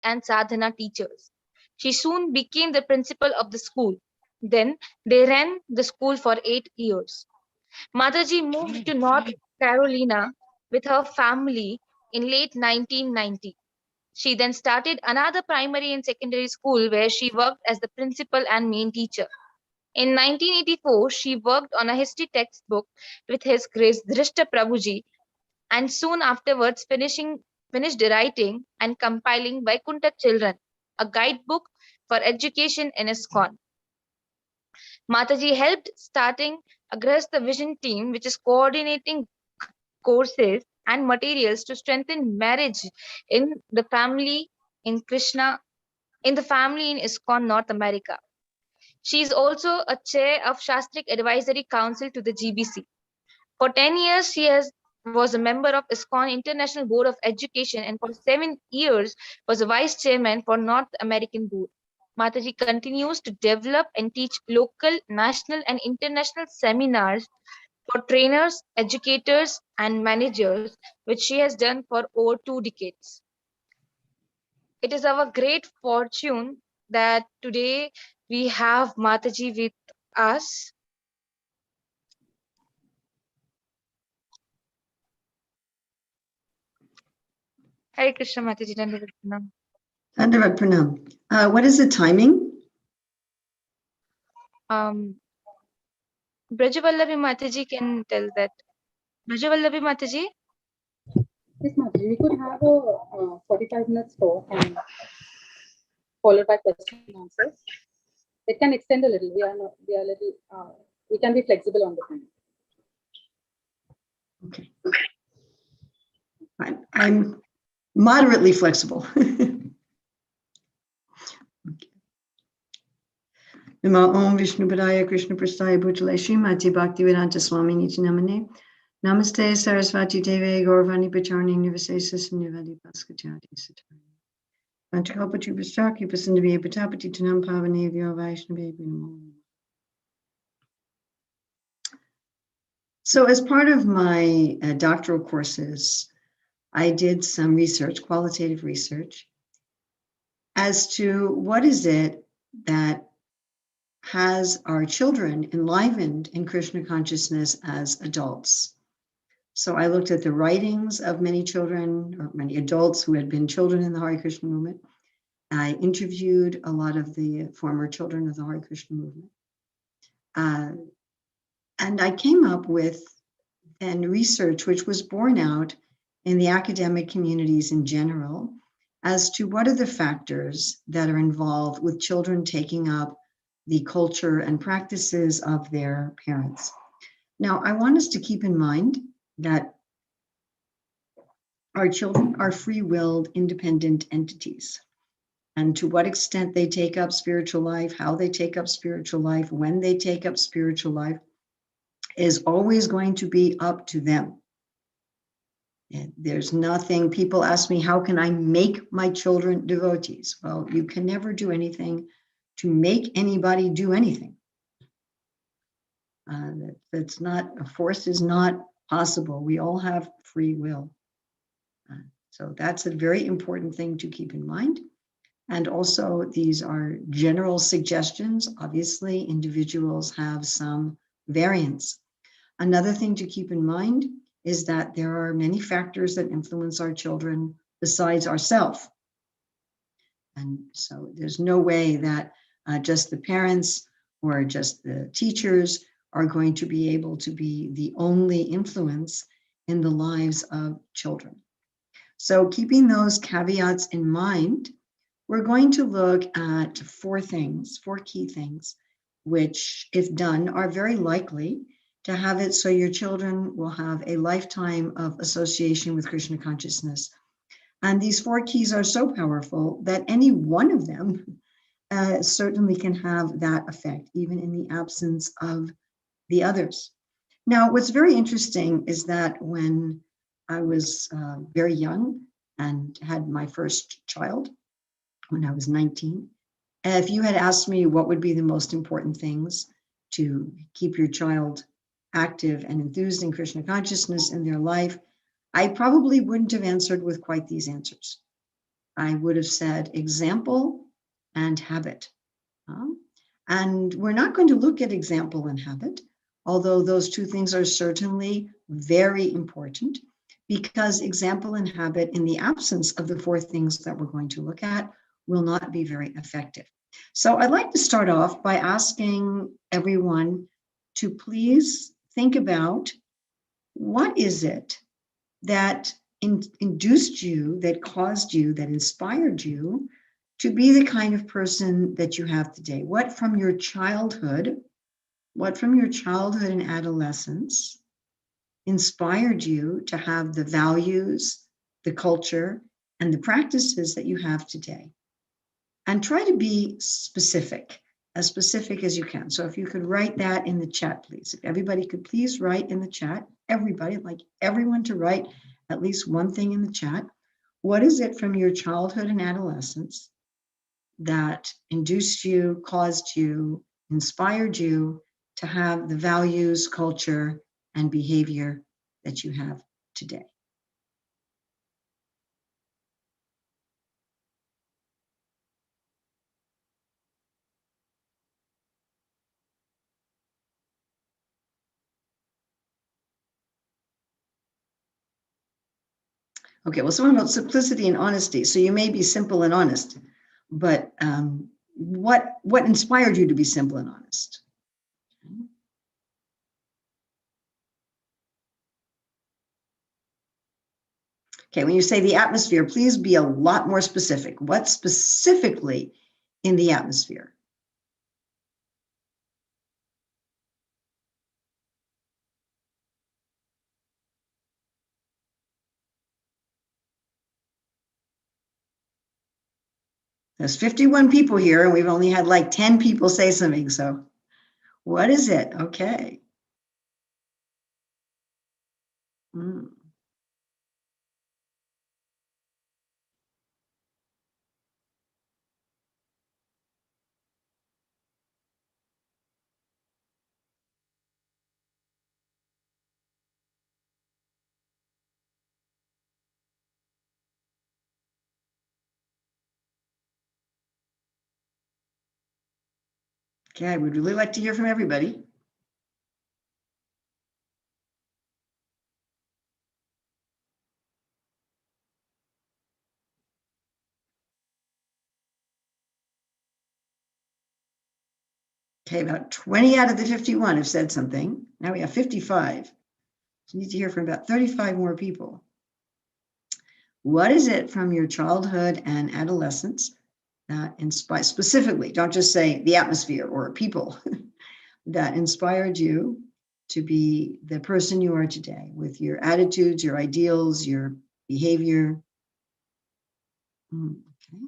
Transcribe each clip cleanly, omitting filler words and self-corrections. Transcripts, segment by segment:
and sadhana teachers. She soon became the principal of the school. Then they ran the school for 8 years. Mataji moved to North Carolina with her family in late 1990. She then started another primary and secondary school where she worked as the principal and main teacher. In 1984, she worked on a history textbook with His Grace Drishta Prabhuji, and soon afterwards finished writing and compiling Vaikuntha Children, a guidebook for education in ISKCON. Mataji helped starting Agrahastha Vision team, which is coordinating courses and materials to strengthen marriage in the family in Krishna, in the family in ISKCON North America. She is also a chair of Sastric Advisory Council to the GBC. For 10 years, was a member of ISKCON International Board of Education, and for 7 years was a vice chairman for North American Board. Mataji continues to develop and teach local, national, and international seminars for trainers, educators, and managers, which she has done for over 2 decades. It is our great fortune that today we have Mataji with us. Hare Krishna Mataji, Dandavat Pranam. Dandavat Pranam. What is the timing? Brajavallavi Mataji can tell that. Brajavallavi Mataji? Yes, Mataji, we could have a 45 minutes talk and followed by question and answers. It can extend a little. We can be flexible on the time. Okay. I'm moderately flexible. Namo Om Vishnu Padaya Krishna Prastaya Bhutale Srimati Bhaktivedanta Swami Niti Namane Namaste Sarasvati Deve Gauravani Pacharni Nivasesa Nivadi Bhaskachati Satari Panchakalpati Pastaki Pasandavi Patapati Tanam Pavane Vyo Vaishnavi Namo. So as part of my doctoral courses, I did some research, qualitative research, as to what is it that has our children enlivened in Krishna consciousness as adults. So I looked at the writings of many children or many adults who had been children in the Hare Krishna movement. I interviewed a lot of the former children of the Hare Krishna movement. And I came up with then research which was borne out in the academic communities in general as to what are the factors that are involved with children taking up the culture and practices of their parents. Now, I want us to keep in mind that our children are free-willed, independent entities. And to what extent they take up spiritual life, how they take up spiritual life, when they take up spiritual life, is always going to be up to them. And there's nothing, people ask me, how can I make my children devotees? Well, you can never do anything to make anybody do anything. That's not, a force is not possible. We all have free will. So that's a very important thing to keep in mind. And also, these are general suggestions. Obviously, individuals have some variance. Another thing to keep in mind is that there are many factors that influence our children besides ourselves. And so there's no way that just the parents or just the teachers are going to be able to be the only influence in the lives of children. So keeping those caveats in mind, we're going to look at four key things, which, if done, are very likely to have it so your children will have a lifetime of association with Krishna consciousness. And these four keys are so powerful that any one of them certainly can have that effect, even in the absence of the others. Now, what's very interesting is that when I was very young and had my first child, when I was 19, if you had asked me what would be the most important things to keep your child active and enthused in Krishna consciousness in their life, I probably wouldn't have answered with quite these answers. I would have said example and habit. And we're not going to look at example and habit, although those two things are certainly very important, because example and habit, in the absence of the four things that we're going to look at, will not be very effective. So I'd like to start off by asking everyone to please think about, what is it that induced you, that caused you, that inspired you to be the kind of person that you have today? What from your childhood and adolescence inspired you to have the values, the culture, and the practices that you have today? And try to be specific as you can. So if you could write that in the chat, please. If everybody could please write in the chat, everybody, like everyone to write at least one thing in the chat. What is it from your childhood and adolescence that induced you, caused you, inspired you to have the values, culture, and behavior that you have today? Okay, well, someone about simplicity and honesty. So you may be simple and honest, but what inspired you to be simple and honest? Okay, when you say the atmosphere, please be a lot more specific. What specifically in the atmosphere? There's 51 people here, and we've only had like 10 people say something. So what is it? Okay. Okay, I would really like to hear from everybody. Okay, about 20 out of the 51 have said something. Now we have 55. So we need to hear from about 35 more people. What is it from your childhood and adolescence that inspired, specifically, don't just say the atmosphere or people, that inspired you to be the person you are today, with your attitudes, your ideals, your behavior? Okay.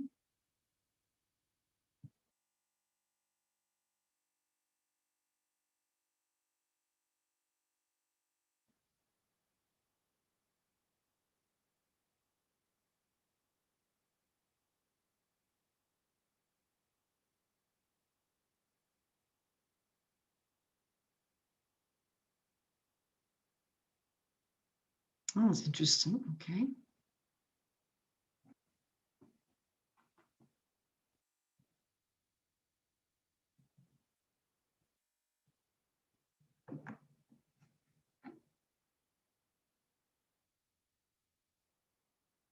Oh, that's interesting. Okay.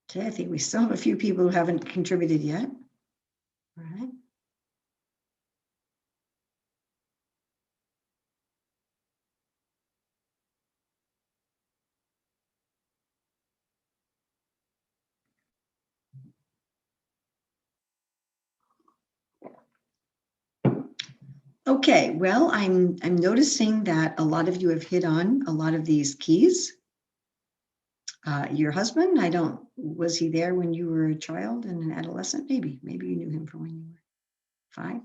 Okay, I think we still have a few people who haven't contributed yet. All right. Okay, well, I'm noticing that a lot of you have hit on a lot of these keys. Your husband, was he there when you were a child and an adolescent? Maybe you knew him from when you were 5.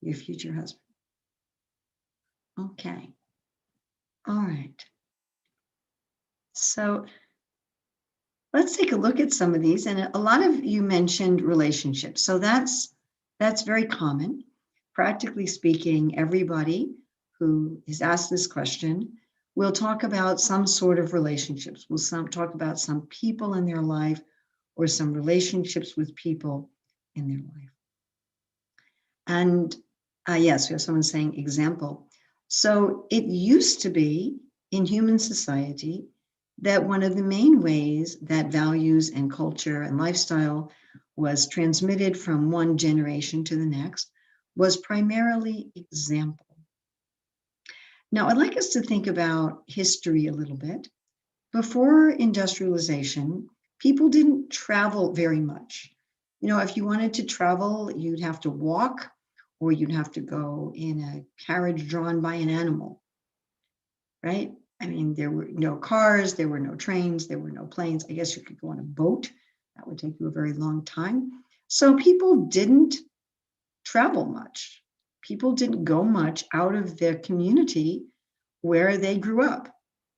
Your future husband. Okay. All right. So let's take a look at some of these. And a lot of you mentioned relationships. So that's very common. Practically speaking, everybody who is asked this question will talk about some sort of relationships. We'll talk about some people in their life or some relationships with people in their life. And yes, we have someone saying example. So it used to be in human society that one of the main ways that values and culture and lifestyle was transmitted from one generation to the next was primarily example. Now, I'd like us to think about history a little bit. Before industrialization, people didn't travel very much. You know, if you wanted to travel, you'd have to walk, or you'd have to go in a carriage drawn by an animal, right? I mean, there were no cars, there were no trains, there were no planes. I guess you could go on a boat. That would take you a very long time. So people didn't travel much. People didn't go much out of their community where they grew up.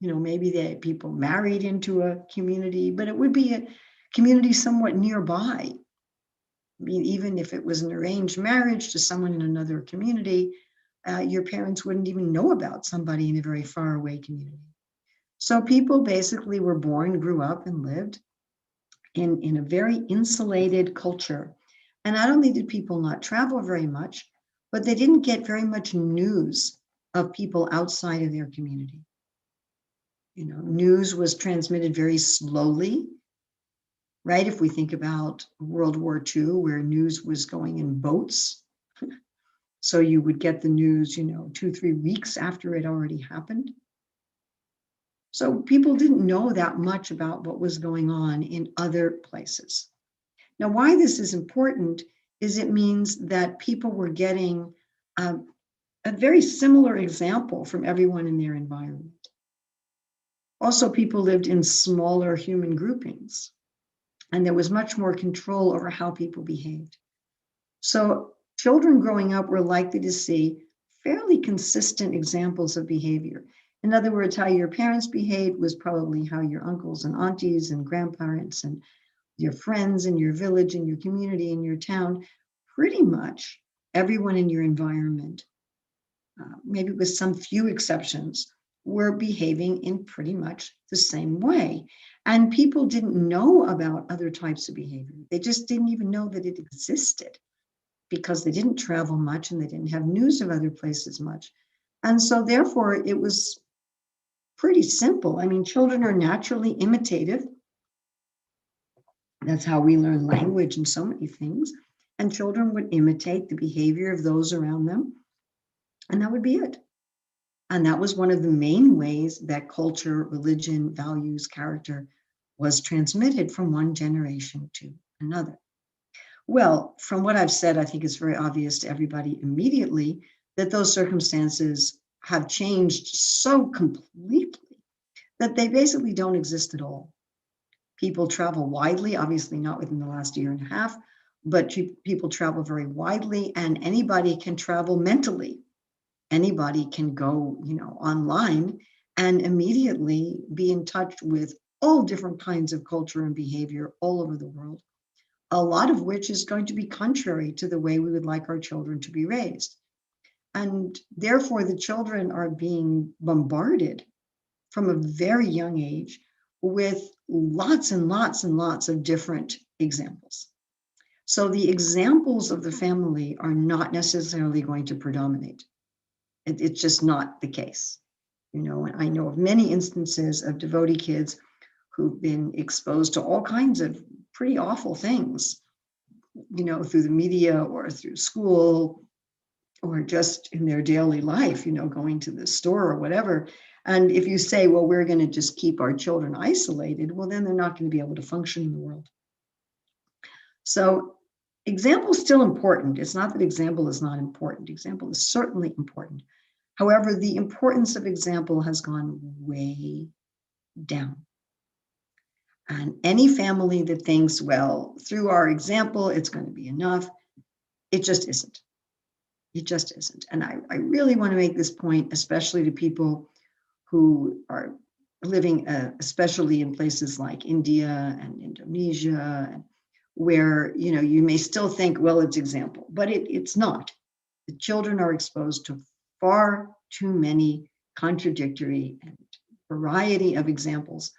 You know, maybe people married into a community, but it would be a community somewhat nearby. I mean, even if it was an arranged marriage to someone in another community, your parents wouldn't even know about somebody in a very far away community. So people basically were born, grew up, and lived in a very insulated culture. And not only did people not travel very much, but they didn't get very much news of people outside of their community. You know, news was transmitted very slowly, right? If we think about World War II, where news was going in boats. So you would get the news, you know, 2-3 weeks after it already happened. So people didn't know that much about what was going on in other places. Now, why this is important is it means that people were getting a very similar example from everyone in their environment. Also, people lived in smaller human groupings, and there was much more control over how people behaved. So children growing up were likely to see fairly consistent examples of behavior. In other words, how your parents behaved was probably how your uncles and aunties and grandparents and your friends in your village, in your community, in your town, pretty much everyone in your environment, maybe with some few exceptions, were behaving in pretty much the same way. And people didn't know about other types of behavior. They just didn't even know that it existed because they didn't travel much and they didn't have news of other places much. And so therefore it was pretty simple. I mean, children are naturally imitative. That's how we learn language and so many things. And children would imitate the behavior of those around them. And that would be it. And that was one of the main ways that culture, religion, values, character was transmitted from one generation to another. Well, from what I've said, I think it's very obvious to everybody immediately that those circumstances have changed so completely that they basically don't exist at all. People travel widely, obviously not within the last year and a half, but people travel very widely, and anybody can travel mentally. Anybody can go, you know, online and immediately be in touch with all different kinds of culture and behavior all over the world, a lot of which is going to be contrary to the way we would like our children to be raised. And therefore, the children are being bombarded from a very young age with lots and lots and lots of different examples. So the examples of the family are not necessarily going to predominate. It's just not the case. You know, and I know of many instances of devotee kids who've been exposed to all kinds of pretty awful things, you know, through the media or through school or just in their daily life, you know, going to the store or whatever. And if you say, well, we're going to just keep our children isolated, well, then they're not going to be able to function in the world. So example is still important. It's not that example is not important. Example is certainly important. However, the importance of example has gone way down. And any family that thinks, well, through our example, it's going to be enough, it just isn't. It just isn't. And I really want to make this point, especially to people who are living, especially in places like India and Indonesia, where, you know, you may still think, well, it's example, but it's not. The children are exposed to far too many contradictory and variety of examples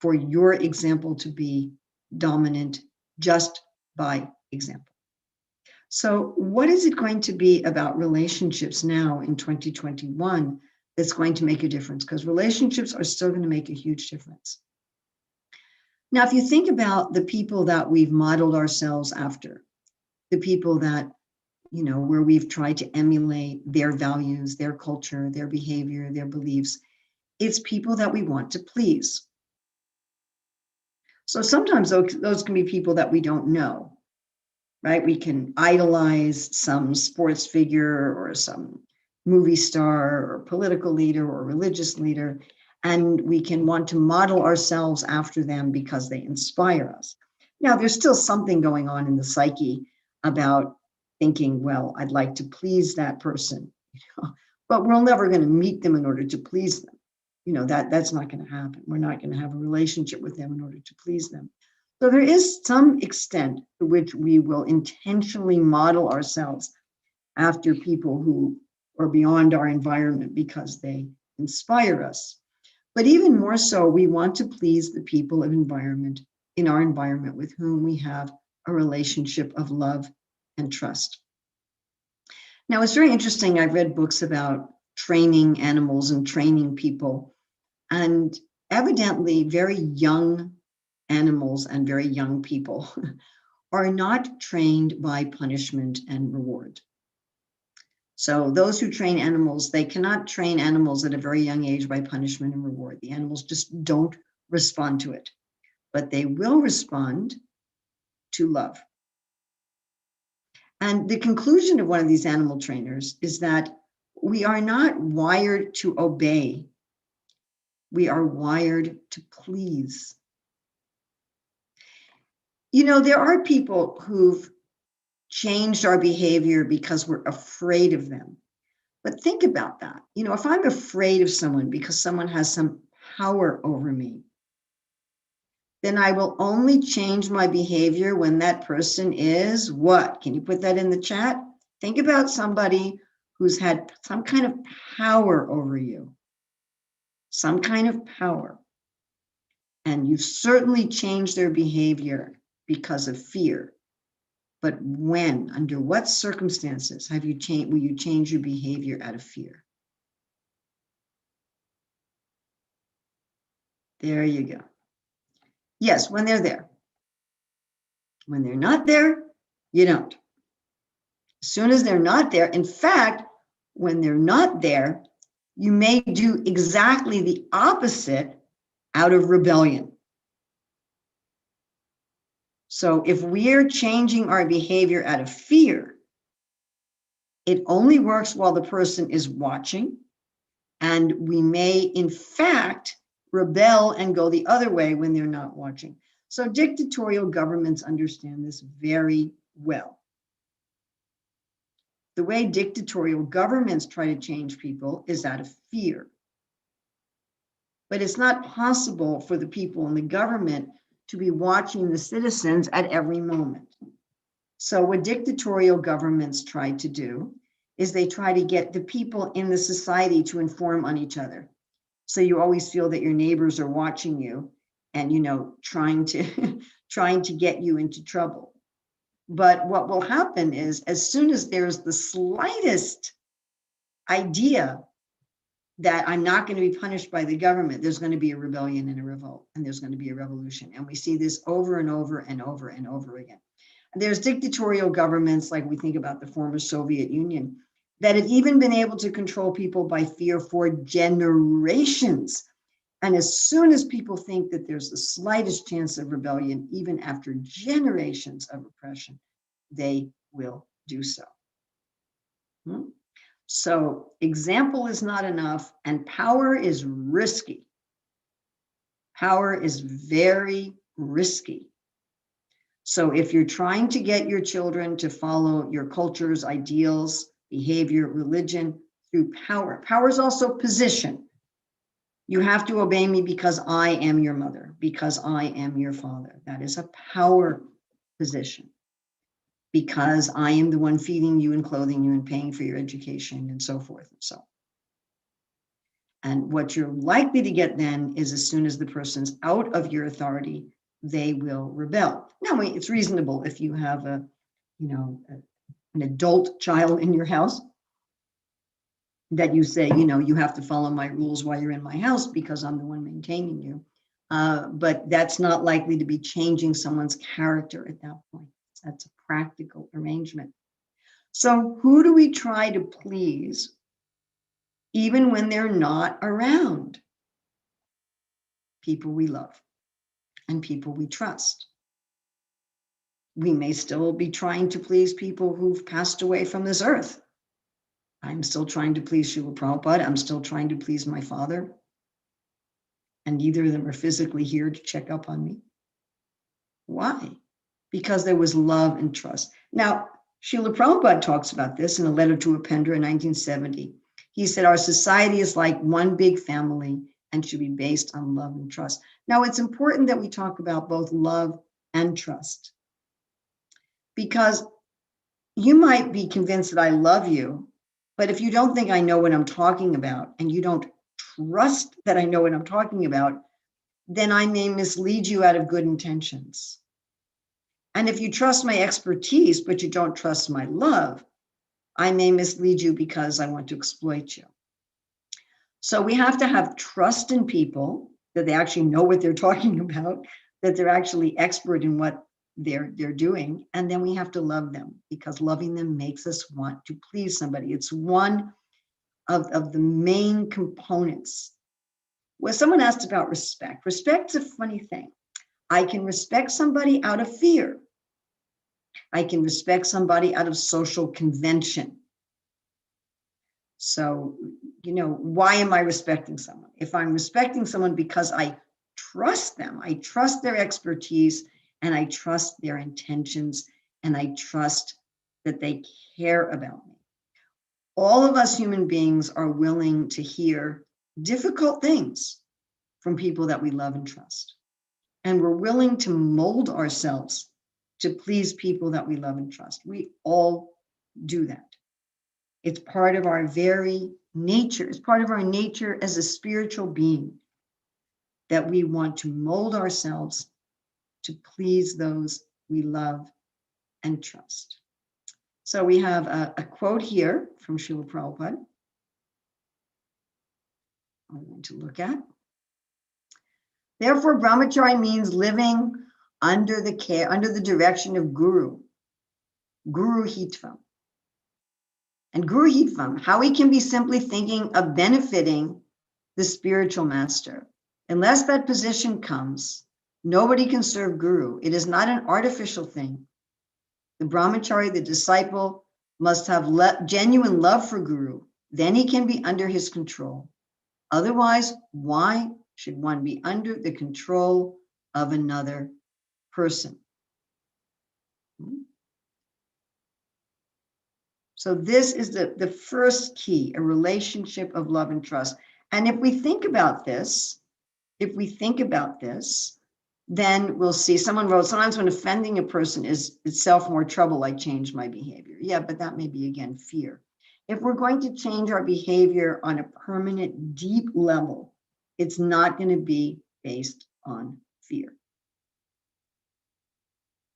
for your example to be dominant just by example. So what is it going to be about relationships now in 2021 that's going to make a difference? Because relationships are still going to make a huge difference. Now, if you think about the people that we've modeled ourselves after, the people that, you know, where we've tried to emulate their values, their culture, their behavior, their beliefs, it's people that we want to please. So sometimes those can be people that we don't know, right? We can idolize some sports figure or some movie star or political leader or religious leader, and we can want to model ourselves after them because they inspire us. Now, there's still something going on in the psyche about thinking, well, I'd like to please that person, but we're never going to meet them in order to please them. You know, that's not going to happen. We're not going to have a relationship with them in order to please them. So there is some extent to which we will intentionally model ourselves after people who are beyond our environment because they inspire us. But even more so, we want to please the people of environment in our environment with whom we have a relationship of love and trust. Now, it's very interesting. I've read books about training animals and training people, and evidently very young animals and very young people are not trained by punishment and reward. So those who train animals, they cannot train animals at a very young age by punishment and reward. The animals just don't respond to it, but they will respond to love. And the conclusion of one of these animal trainers is that we are not wired to obey. We are wired to please. You know, there are people who've changed our behavior because we're afraid of them. But think about that. You know, if I'm afraid of someone because someone has some power over me, then I will only change my behavior when that person is what? Can you put that in the chat? Think about somebody who's had some kind of power over you, some kind of power. And you've certainly changed their behavior because of fear. But when, under what circumstances will you change your behavior out of fear? There you go. Yes, when they're there. When they're not there, you don't. As soon as they're not there, in fact, when they're not there, you may do exactly the opposite out of rebellion. So if we're changing our behavior out of fear, it only works while the person is watching, and we may, in fact, rebel and go the other way when they're not watching. So dictatorial governments understand this very well. The way dictatorial governments try to change people is out of fear. But it's not possible for the people in the government to be watching the citizens at every moment. So what dictatorial governments try to do is they try to get the people in the society to inform on each other. So you always feel that your neighbors are watching you and, you know, trying to get you into trouble. But what will happen is, as soon as there's the slightest idea that I'm not going to be punished by the government, there's going to be a rebellion and a revolt, and there's going to be a revolution. And we see this over and over and over and over again. And there's dictatorial governments, like we think about the former Soviet Union, that have even been able to control people by fear for generations. And as soon as people think that there's the slightest chance of rebellion, even after generations of oppression, they will do so. So example is not enough, and power is risky. Power is very risky. So if you're trying to get your children to follow your culture's ideals, behavior, religion through power, power is also position. You have to obey me because I am your mother, because I am your father. That is a power position. Because I am the one feeding you and clothing you and paying for your education and so forth and so on. And what you're likely to get then is, as soon as the person's out of your authority, they will rebel. Now, it's reasonable if you have an adult child in your house that you say, you have to follow my rules while you're in my house because I'm the one maintaining you. But that's not likely to be changing someone's character at that point. That's a practical arrangement. So who do we try to please even when they're not around? People we love and people we trust. We may still be trying to please people who've passed away from this earth. I'm still trying to please Srila Prabhupada. I'm still trying to please my father. And neither of them are physically here to check up on me. Why? Because there was love and trust. Now, Srila Prabhupada talks about this in a letter to Upendra in 1970. He said, our society is like one big family and should be based on love and trust. Now, it's important that we talk about both love and trust. Because you might be convinced that I love you, but if you don't think I know what I'm talking about and you don't trust that I know what I'm talking about, then I may mislead you out of good intentions. And if you trust my expertise, but you don't trust my love, I may mislead you because I want to exploit you. So we have to have trust in people that they actually know what they're talking about, that they're actually expert in what they're doing. And then we have to love them because loving them makes us want to please somebody. It's one of the main components. Well, someone asked about respect. Respect's a funny thing. I can respect somebody out of fear. I can respect somebody out of social convention. So, why am I respecting someone? If I'm respecting someone because I trust them, I trust their expertise, and I trust their intentions, and I trust that they care about me. All of us human beings are willing to hear difficult things from people that we love and trust. And we're willing to mold ourselves to please people that we love and trust. We all do that. It's part of our very nature. It's part of our nature as a spiritual being that we want to mold ourselves to please those we love and trust. So we have a quote here from Srila Prabhupada I'm going to look at. Therefore, brahmacharya means living under the direction of Guru Hitvam. And Guru Hitvam, how he can be simply thinking of benefiting the spiritual master. Unless that position comes, nobody can serve Guru. It is not an artificial thing. The brahmachari, the disciple, must have genuine love for Guru. Then he can be under his control. Otherwise, why should one be under the control of another person? So this is the first key, a relationship of love and trust. And if we think about this, then we'll see. Someone wrote, sometimes when offending a person is itself more trouble, I change my behavior. Yeah, but that may be, again, fear. If we're going to change our behavior on a permanent, deep level, it's not going to be based on fear.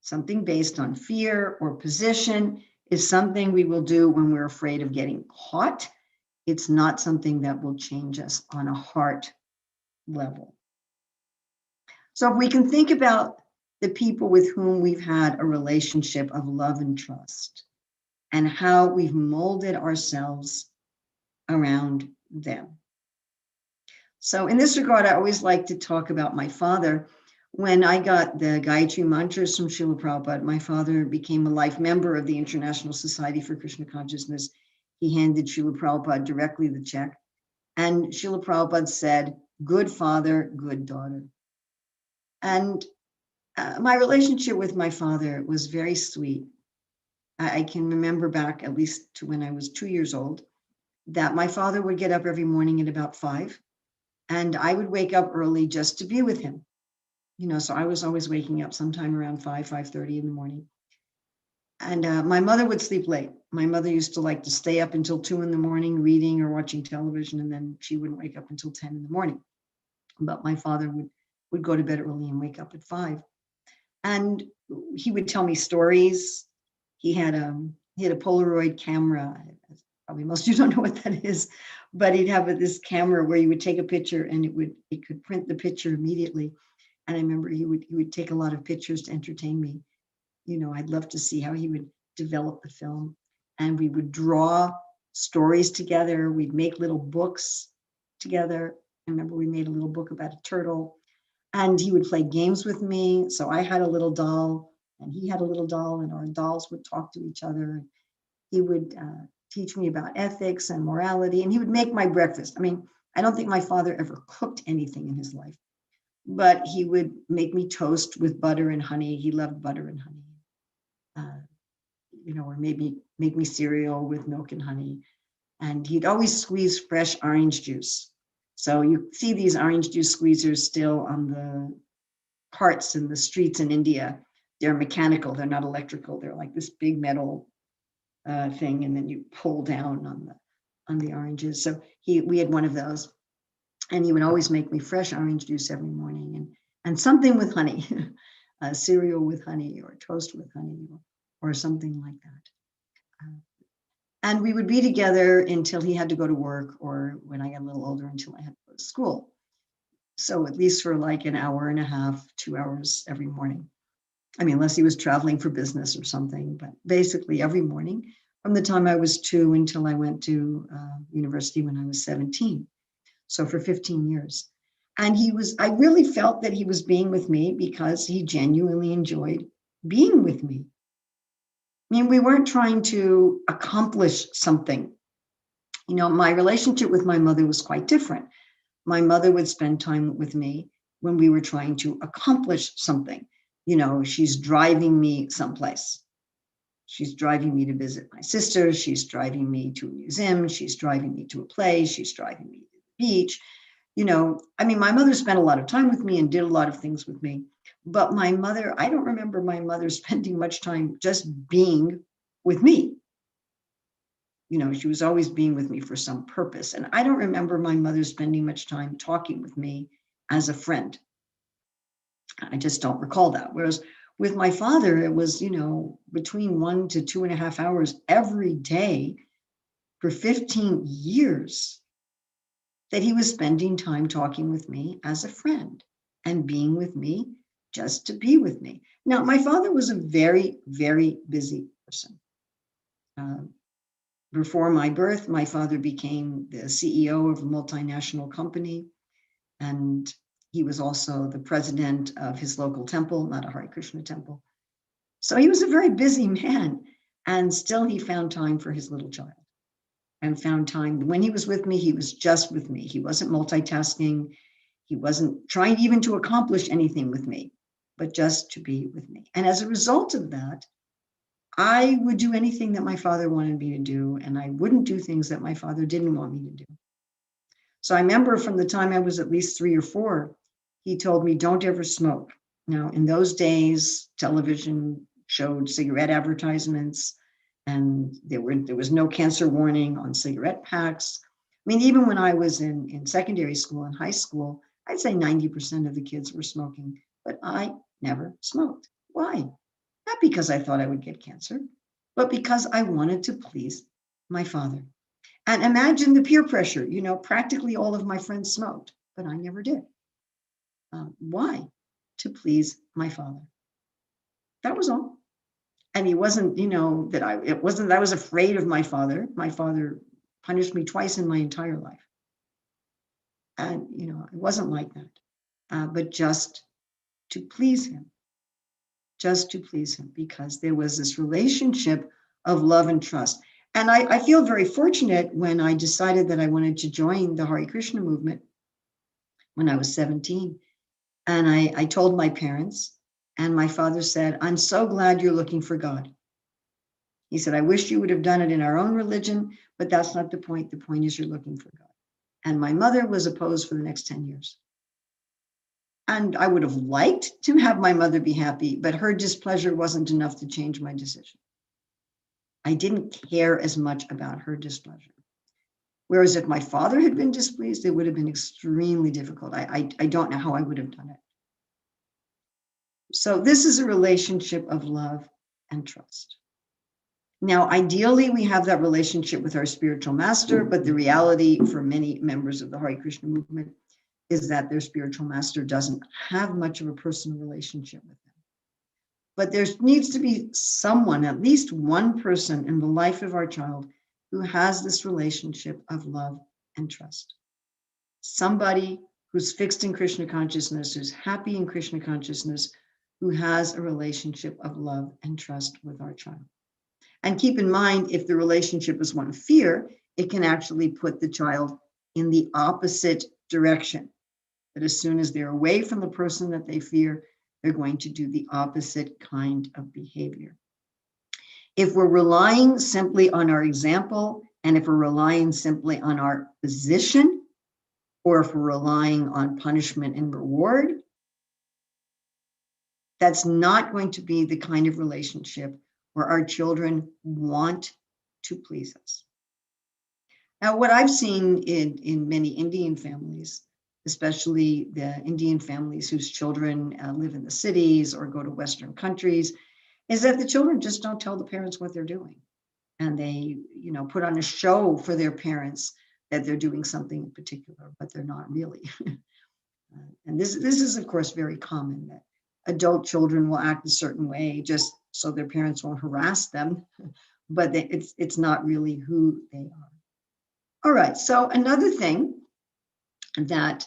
Something based on fear or position is something we will do when we're afraid of getting caught. It's not something that will change us on a heart level. So if we can think about the people with whom we've had a relationship of love and trust and how we've molded ourselves around them. So in this regard, I always like to talk about my father. When I got the Gayatri mantras from Srila Prabhupada, my father became a life member of the International Society for Krishna Consciousness. He handed Srila Prabhupada directly the check. And Srila Prabhupada said, good father, good daughter. And my relationship with my father was very sweet. I can remember back at least to when I was 2 years old, that my father would get up every morning at about 5, and I would wake up early just to be with him. So I was always waking up sometime around 5:30 in the morning. And my mother would sleep late. My mother used to like to stay up until 2 in the morning reading or watching television, and then she wouldn't wake up until 10 in the morning. But my father would go to bed early and wake up at 5. And he would tell me stories. He had a Polaroid camera. Probably most of you don't know what that is, but he'd have this camera where you would take a picture and it could print the picture immediately. And I remember he would take a lot of pictures to entertain me. You know, I'd love to see how he would develop the film. And we would draw stories together. We'd make little books together. I remember we made a little book about a turtle, and he would play games with me. So I had a little doll and he had a little doll, and our dolls would talk to each other. He would teach me about ethics and morality, and he would make my breakfast. I mean, I don't think my father ever cooked anything in his life, but he would make me toast with butter and honey. He loved butter and honey. You know, or maybe make me cereal with milk and honey. And he'd always squeeze fresh orange juice. So you see these orange juice squeezers still on the carts in the streets in India. They're mechanical, they're not electrical. They're like this big metal thing, and then you pull down on the oranges. So we had one of those, and he would always make me fresh orange juice every morning, and something with honey, cereal with honey, or toast with honey, or something like that. And we would be together until he had to go to work, or when I got a little older, until I had to go to school. So at least for like an hour and a half, 2 hours every morning. I mean, unless he was traveling for business or something, but basically every morning from the time I was 2 until I went to university when I was 17. So for 15 years. And I really felt that he was being with me because he genuinely enjoyed being with me. I mean, we weren't trying to accomplish something. You know, my relationship with my mother was quite different. My mother would spend time with me when we were trying to accomplish something. You know, she's driving me someplace. She's driving me to visit my sister. She's driving me to a museum. She's driving me to a play. She's driving me to the beach. You know, I mean, my mother spent a lot of time with me and did a lot of things with me. But my mother, I don't remember my mother spending much time just being with me. You know, she was always being with me for some purpose. And I don't remember my mother spending much time talking with me as a friend. I just don't recall that. Whereas with my father, it was, you know, between 1 to 2.5 hours every day for 15 years that he was spending time talking with me as a friend and being with me just to be with me. Now, my father was a very, very busy person. Before my birth, my father became the CEO of a multinational company, and he was also the president of his local temple, not a Hare Krishna temple. So he was a very busy man, and still he found time for his little child and found time. When he was with me, he was just with me. He wasn't multitasking. He wasn't trying even to accomplish anything with me, but just to be with me. And as a result of that, I would do anything that my father wanted me to do, and I wouldn't do things that my father didn't want me to do. So I remember from the time I was at least 3 or 4, he told me, don't ever smoke. Now, in those days, television showed cigarette advertisements, and there was no cancer warning on cigarette packs. I mean, even when I was in secondary school and high school, I'd say 90% of the kids were smoking, but I never smoked. Why? Not because I thought I would get cancer, but because I wanted to please my father. And imagine the peer pressure. You know, practically all of my friends smoked, but I never did. Why? To please my father. That was all. And he wasn't, you know, it wasn't that I was afraid of my father. My father punished me twice in my entire life. And, you know, it wasn't like that, but just to please him. Just to please him, because there was this relationship of love and trust. And I feel very fortunate when I decided that I wanted to join the Hare Krishna movement when I was 17. And I told my parents, and my father said, I'm so glad you're looking for God. He said, I wish you would have done it in our own religion, but that's not the point. The point is you're looking for God. And my mother was opposed for the next 10 years. And I would have liked to have my mother be happy, but her displeasure wasn't enough to change my decision. I didn't care as much about her displeasure. Whereas if my father had been displeased, it would have been extremely difficult. I don't know how I would have done it. So this is a relationship of love and trust. Now, ideally, we have that relationship with our spiritual master, but the reality for many members of the Hare Krishna movement is that their spiritual master doesn't have much of a personal relationship with them. But there needs to be someone, at least one person in the life of our child who has this relationship of love and trust. Somebody who's fixed in Krishna consciousness, who's happy in Krishna consciousness, who has a relationship of love and trust with our child. And keep in mind, if the relationship is one of fear, it can actually put the child in the opposite direction. That as soon as they're away from the person that they fear, they're going to do the opposite kind of behavior. If we're relying simply on our example, and if we're relying simply on our position, or if we're relying on punishment and reward, that's not going to be the kind of relationship where our children want to please us. Now, what I've seen in many Indian families, especially the Indian families whose children live in the cities or go to Western countries, is that the children just don't tell the parents what they're doing. And they, put on a show for their parents that they're doing something in particular, but they're not really. And this is, of course, very common, that adult children will act a certain way just so their parents won't harass them, but it's not really who they are. All right, so another thing that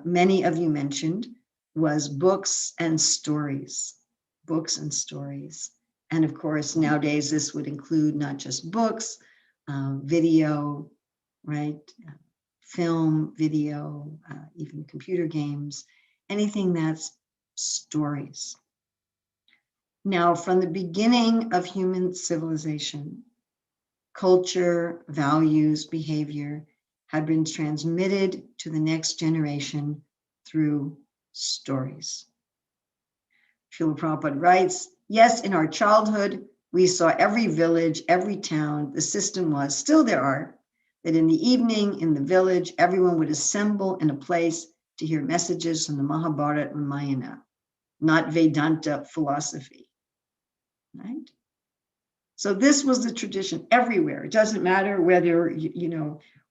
many of you mentioned was books and stories. Books and stories. And of course, nowadays, this would include not just books, video, right? Film, video, even computer games, anything that's stories. Now, from the beginning of human civilization, culture, values, behavior had been transmitted to the next generation through stories. Srila Prabhupada writes, yes, in our childhood, we saw every village, every town, the system was, still there are, that in the evening in the village, everyone would assemble in a place to hear messages from the Mahabharata Ramayana, not Vedanta philosophy, right? So this was the tradition everywhere. It doesn't matter whether,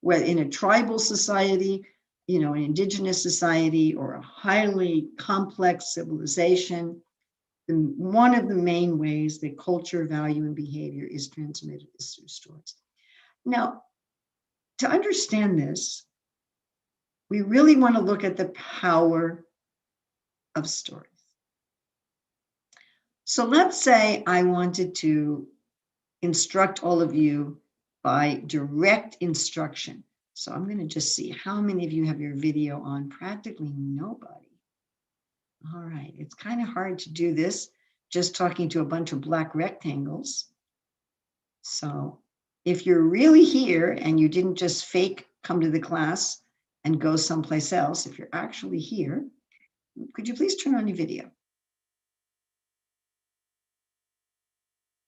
whether in a tribal society, an indigenous society, or a highly complex civilization. One of the main ways that culture, value, and behavior is transmitted is through stories. Now, to understand this, we really want to look at the power of stories. So let's say I wanted to instruct all of you by direct instruction. So I'm going to just see how many of you have your video on. Practically nobody. All right, it's kind of hard to do this just talking to a bunch of black rectangles. So if you're really here and you didn't just fake come to the class and go someplace else, if you're actually here, could you please turn on your video?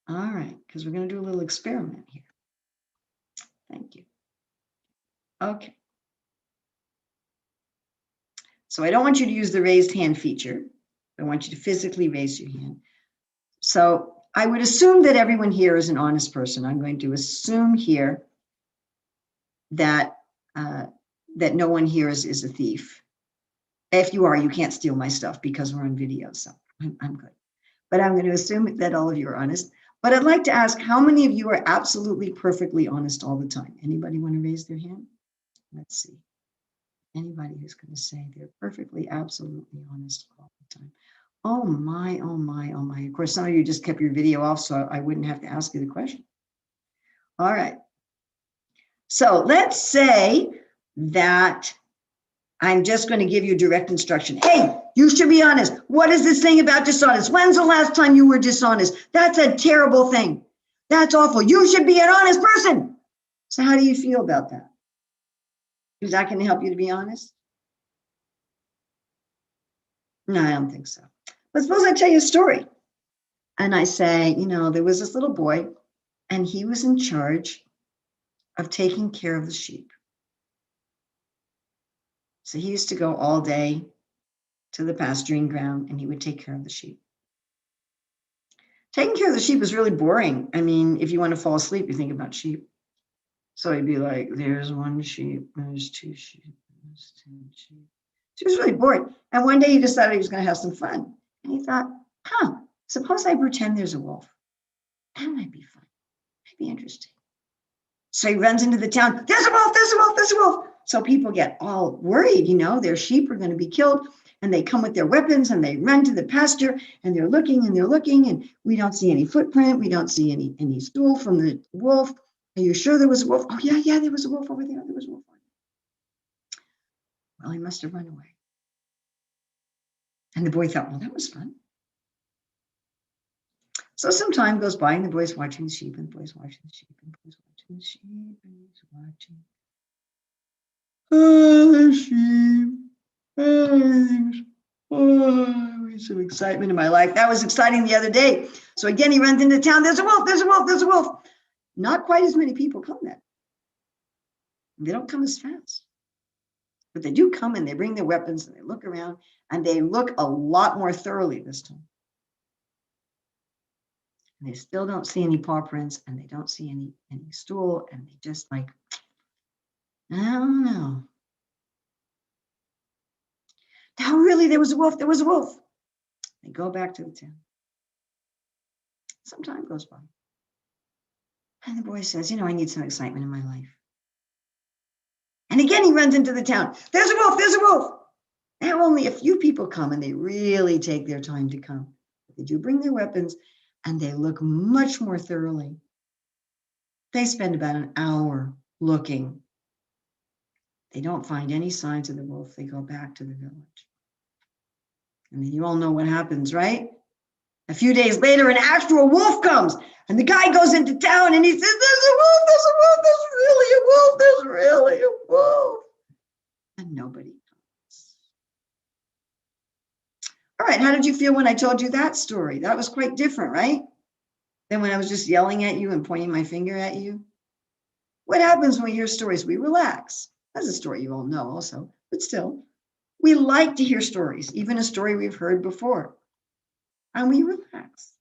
All right, because we're going to do a little experiment here. Thank you. Okay. So I don't want you to use the raised hand feature. I want you to physically raise your hand. So I would assume that everyone here is an honest person. I'm going to assume here that that no one here is a thief. If you are, you can't steal my stuff because we're on video, so I'm good. But I'm going to assume that all of you are honest. But I'd like to ask, how many of you are absolutely perfectly honest all the time? Anybody want to raise their hand? Let's see. Anybody who's going to say they're perfectly, absolutely honest all the time. Oh my, oh my, oh my. Of course, some of you just kept your video off, so I wouldn't have to ask you the question. All right. So let's say that I'm just going to give you direct instruction. Hey, you should be honest. What is this thing about dishonest? When's the last time you were dishonest? That's a terrible thing. That's awful. You should be an honest person. So how do you feel about that? Is that going to help you to be honest? No, I don't think so. But suppose I tell you a story. And I say, there was this little boy, and he was in charge of taking care of the sheep. So he used to go all day to the pasturing ground, and he would take care of the sheep. Taking care of the sheep is really boring. I mean, if you want to fall asleep, you think about sheep. So he'd be like, there's one sheep, there's two sheep, there's two sheep. She was really bored. And one day he decided he was going to have some fun. And he thought, suppose I pretend there's a wolf. That might be fun. Might be interesting. So he runs into the town. There's a wolf, there's a wolf, there's a wolf. So people get all worried, their sheep are going to be killed. And they come with their weapons and they run to the pasture and they're looking and we don't see any footprint. We don't see any stool from the wolf. Are you sure there was a wolf? Oh, yeah, there was a wolf over there. There was a wolf over there. Well, he must have run away. And the boy thought, well, that was fun. So some time goes by and the boy's watching the sheep and the boy's watching the sheep and the boy's watching the sheep and he's watching. Oh, the sheep. Oh, some excitement in my life. That was exciting the other day. So again, he runs into town. There's a wolf, there's a wolf, there's a wolf. Not quite as many people come then. They don't come as fast. But they do come and they bring their weapons and they look around and they look a lot more thoroughly this time. And they still don't see any paw prints and they don't see any stool and they just like, I don't know. Oh, really? There was a wolf. There was a wolf. They go back to the town. Some time goes by. And the boy says, I need some excitement in my life. And again, he runs into the town. There's a wolf. There's a wolf. Now only a few people come and they really take their time to come. They do bring their weapons and they look much more thoroughly. They spend about an hour looking. They don't find any signs of the wolf. They go back to the village. And then you all know what happens, right? A few days later, an actual wolf comes, and the guy goes into town and he says, there's a wolf, there's a wolf, there's really a wolf, there's really a wolf. And nobody comes. All right, how did you feel when I told you that story? That was quite different, right? Than when I was just yelling at you and pointing my finger at you. What happens when we hear stories? We relax. That's a story you all know also, but still. We like to hear stories, even a story we've heard before. And we relax.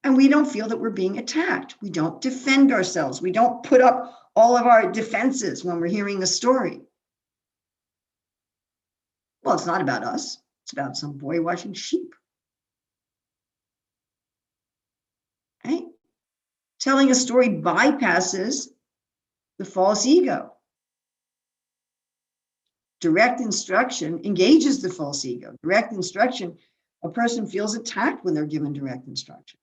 And we don't feel that we're being attacked. We don't defend ourselves. We don't put up all of our defenses when we're hearing a story. Well, it's not about us. It's about some boy watching sheep. Right? Telling a story bypasses the false ego. Direct instruction engages the false ego. Direct instruction, a person feels attacked when they're given direct instruction.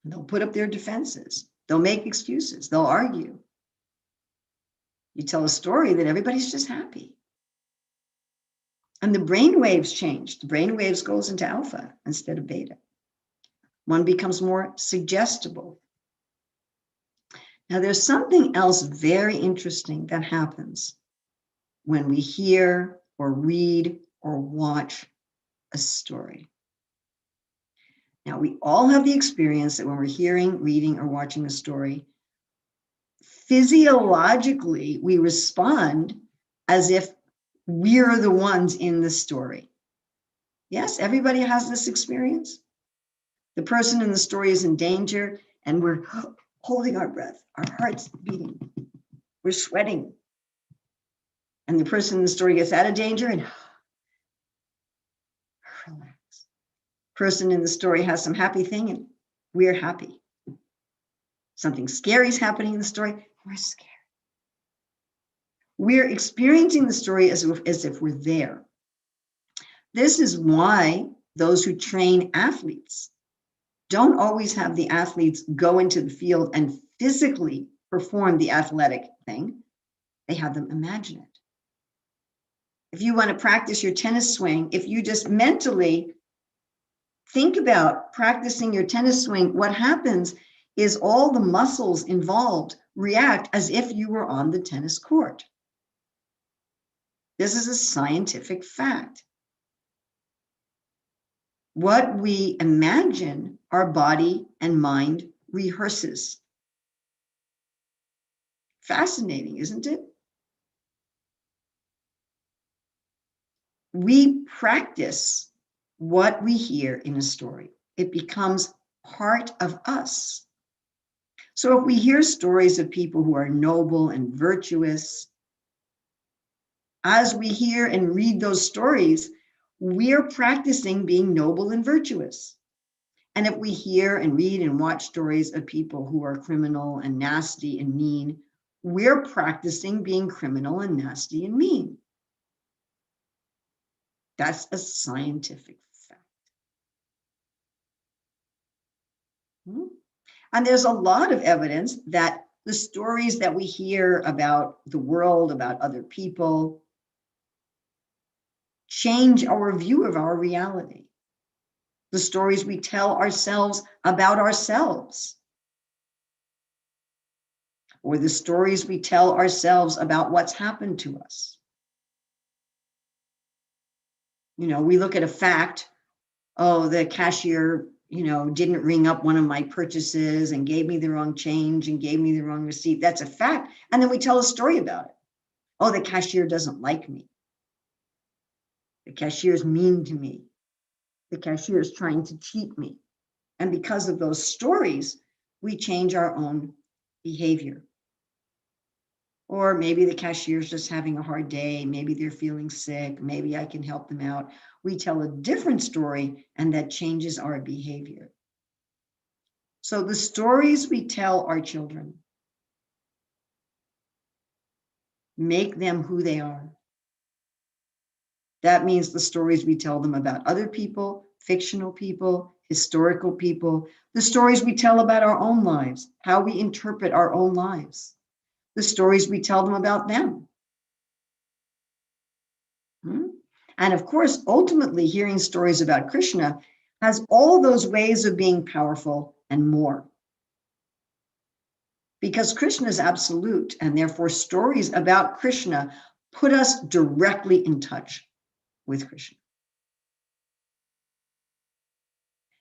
They'll put up their defenses. They'll make excuses. They'll argue. You tell a story that everybody's just happy. And the brain waves change. The brain waves goes into alpha instead of beta. One becomes more suggestible. Now, there's something else very interesting that happens when we hear or read or watch a story. Now, we all have the experience that when we're hearing, reading, or watching a story, physiologically, we respond as if we're the ones in the story. Yes, everybody has this experience. The person in the story is in danger, and we're holding our breath, our heart's beating, we're sweating. And the person in the story gets out of danger and relax. Person in the story has some happy thing and we're happy. Something scary is happening in the story, we're scared. We're experiencing the story as if we're there. This is why those who train athletes don't always have the athletes go into the field and physically perform the athletic thing. They have them imagine it. If you want to practice your tennis swing, if you just mentally think about practicing your tennis swing, what happens is all the muscles involved react as if you were on the tennis court. This is a scientific fact. What we imagine, our body and mind rehearses. Fascinating, isn't it? we practice what we hear in a story. It becomes part of us. So if we hear stories of people who are noble and virtuous, as we hear and read those stories, we're practicing being noble and virtuous. And if we hear and read and watch stories of people who are criminal and nasty and mean, we're practicing being criminal and nasty and mean. That's a scientific fact. And there's a lot of evidence that the stories that we hear about the world, about other people, change our view of our reality. The stories we tell ourselves about ourselves, or the stories we tell ourselves about what's happened to us. You know, we look at a fact, oh, the cashier, didn't ring up one of my purchases and gave me the wrong change and gave me the wrong receipt. That's a fact. And then we tell a story about it. Oh, the cashier doesn't like me. The cashier is mean to me. The cashier is trying to cheat me. And because of those stories, we change our own behavior. Or maybe the cashier is just having a hard day. Maybe they're feeling sick. Maybe I can help them out. We tell a different story, and that changes our behavior. So the stories we tell our children make them who they are. That means the stories we tell them about other people, fictional people, historical people, the stories we tell about our own lives, how we interpret our own lives, the stories we tell them about them. And of course, ultimately, hearing stories about Krishna has all those ways of being powerful and more. Because Krishna is absolute, and therefore stories about Krishna put us directly in touch with Krishna.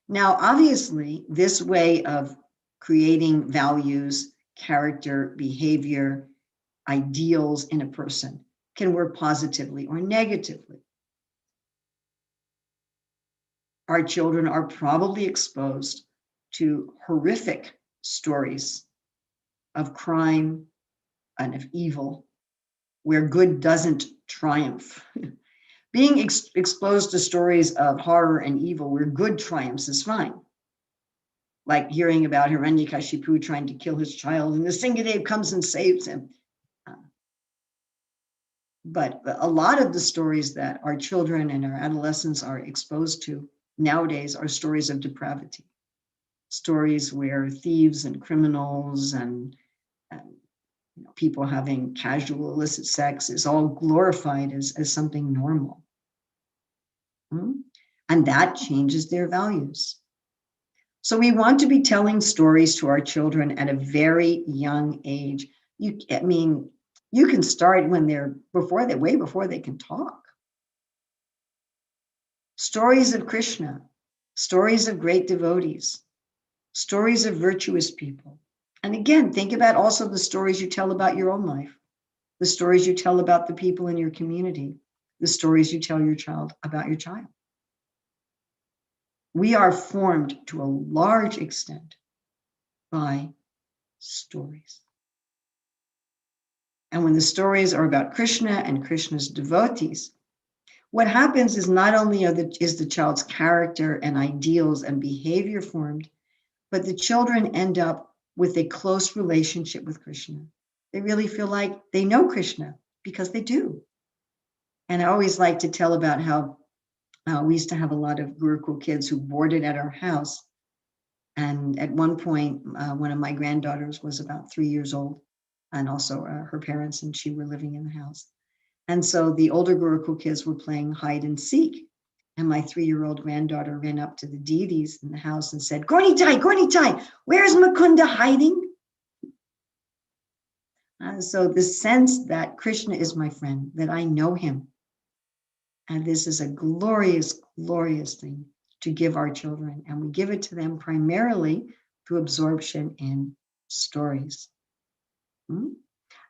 Now, obviously, this way of creating values, character, behavior, ideals in a person can work positively or negatively. Our children are probably exposed to horrific stories of crime and of evil, where good doesn't triumph. Being exposed to stories of horror and evil where good triumphs is fine. Like hearing about Hiranyakashipu trying to kill his child, and the Singadev comes and saves him. But a lot of the stories that our children and our adolescents are exposed to nowadays are stories of depravity. Stories where thieves and criminals and people having casual illicit sex is all glorified as something normal. And that changes their values. So we want to be telling stories to our children at a very young age. You can start when they're way before they can talk. Stories of Krishna, stories of great devotees, stories of virtuous people. And again, think about also the stories you tell about your own life, the stories you tell about the people in your community, the stories you tell your child about your child. We are formed to a large extent by stories. And when the stories are about Krishna and Krishna's devotees, what happens is not only is the child's character and ideals and behavior formed, but the children end up with a close relationship with Krishna. They really feel like they know Krishna because they do. And I always like to tell about how we used to have a lot of Gurukul kids who boarded at our house. And at one point, one of my granddaughters was about 3 years old, and also her parents and she were living in the house. And so the older Gurukul kids were playing hide and seek. And my 3-year-old granddaughter ran up to the deities in the house and said, Gornitai, where's Mukunda hiding? So the sense that Krishna is my friend, that I know him. And this is a glorious, glorious thing to give our children. And we give it to them primarily through absorption in stories.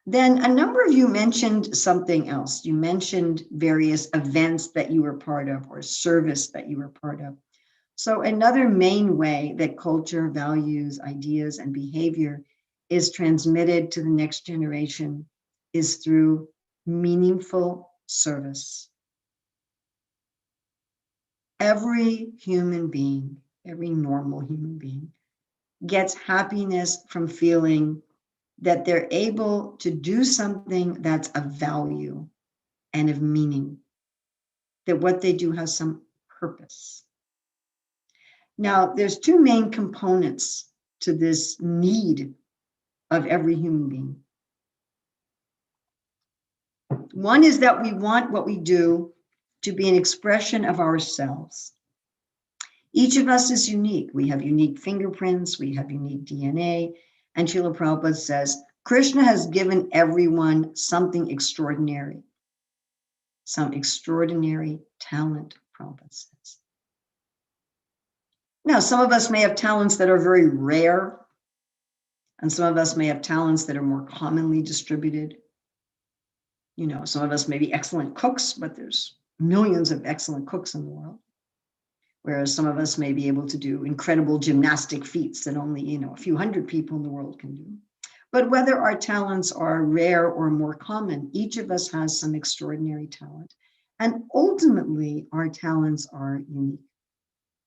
Then a number of you mentioned something else. You mentioned various events that you were part of or service that you were part of. So another main way that culture, values, ideas, and behavior is transmitted to the next generation is through meaningful service. Every human being, every normal human being, gets happiness from feeling that they're able to do something that's of value and of meaning, that what they do has some purpose. Now, there's two main components to this need of every human being. One is that we want what we do to be an expression of ourselves. Each of us is unique. We have unique fingerprints, we have unique DNA, and Srila Prabhupada says, Krishna has given everyone something extraordinary, some extraordinary talent, Prabhupada says. Now, some of us may have talents that are very rare, and some of us may have talents that are more commonly distributed. You know, some of us may be excellent cooks, but there's millions of excellent cooks in the world. Whereas some of us may be able to do incredible gymnastic feats that only, you know, a few hundred people in the world can do. But whether our talents are rare or more common, each of us has some extraordinary talent. And ultimately, our talents are unique.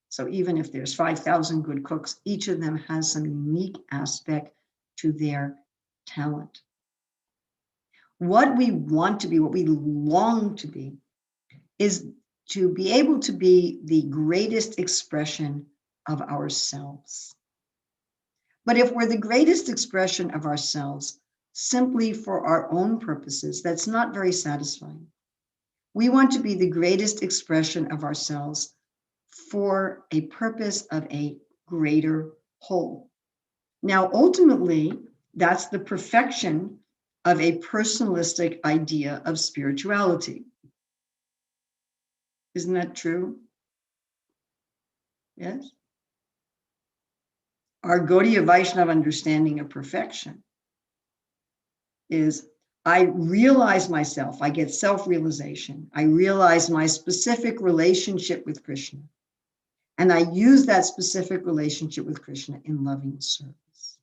So even if there's 5,000 good cooks, each of them has some unique aspect to their talent. What we want to be, what we long to be, is to be able to be the greatest expression of ourselves. But if we're the greatest expression of ourselves simply for our own purposes, that's not very satisfying. We want to be the greatest expression of ourselves for a purpose of a greater whole. Now, ultimately, that's the perfection of a personalistic idea of spirituality. Isn't that true? Yes? Our Gaudiya Vaishnava understanding of perfection is I realize myself, I get self-realization, I realize my specific relationship with Krishna, and I use that specific relationship with Krishna in loving service.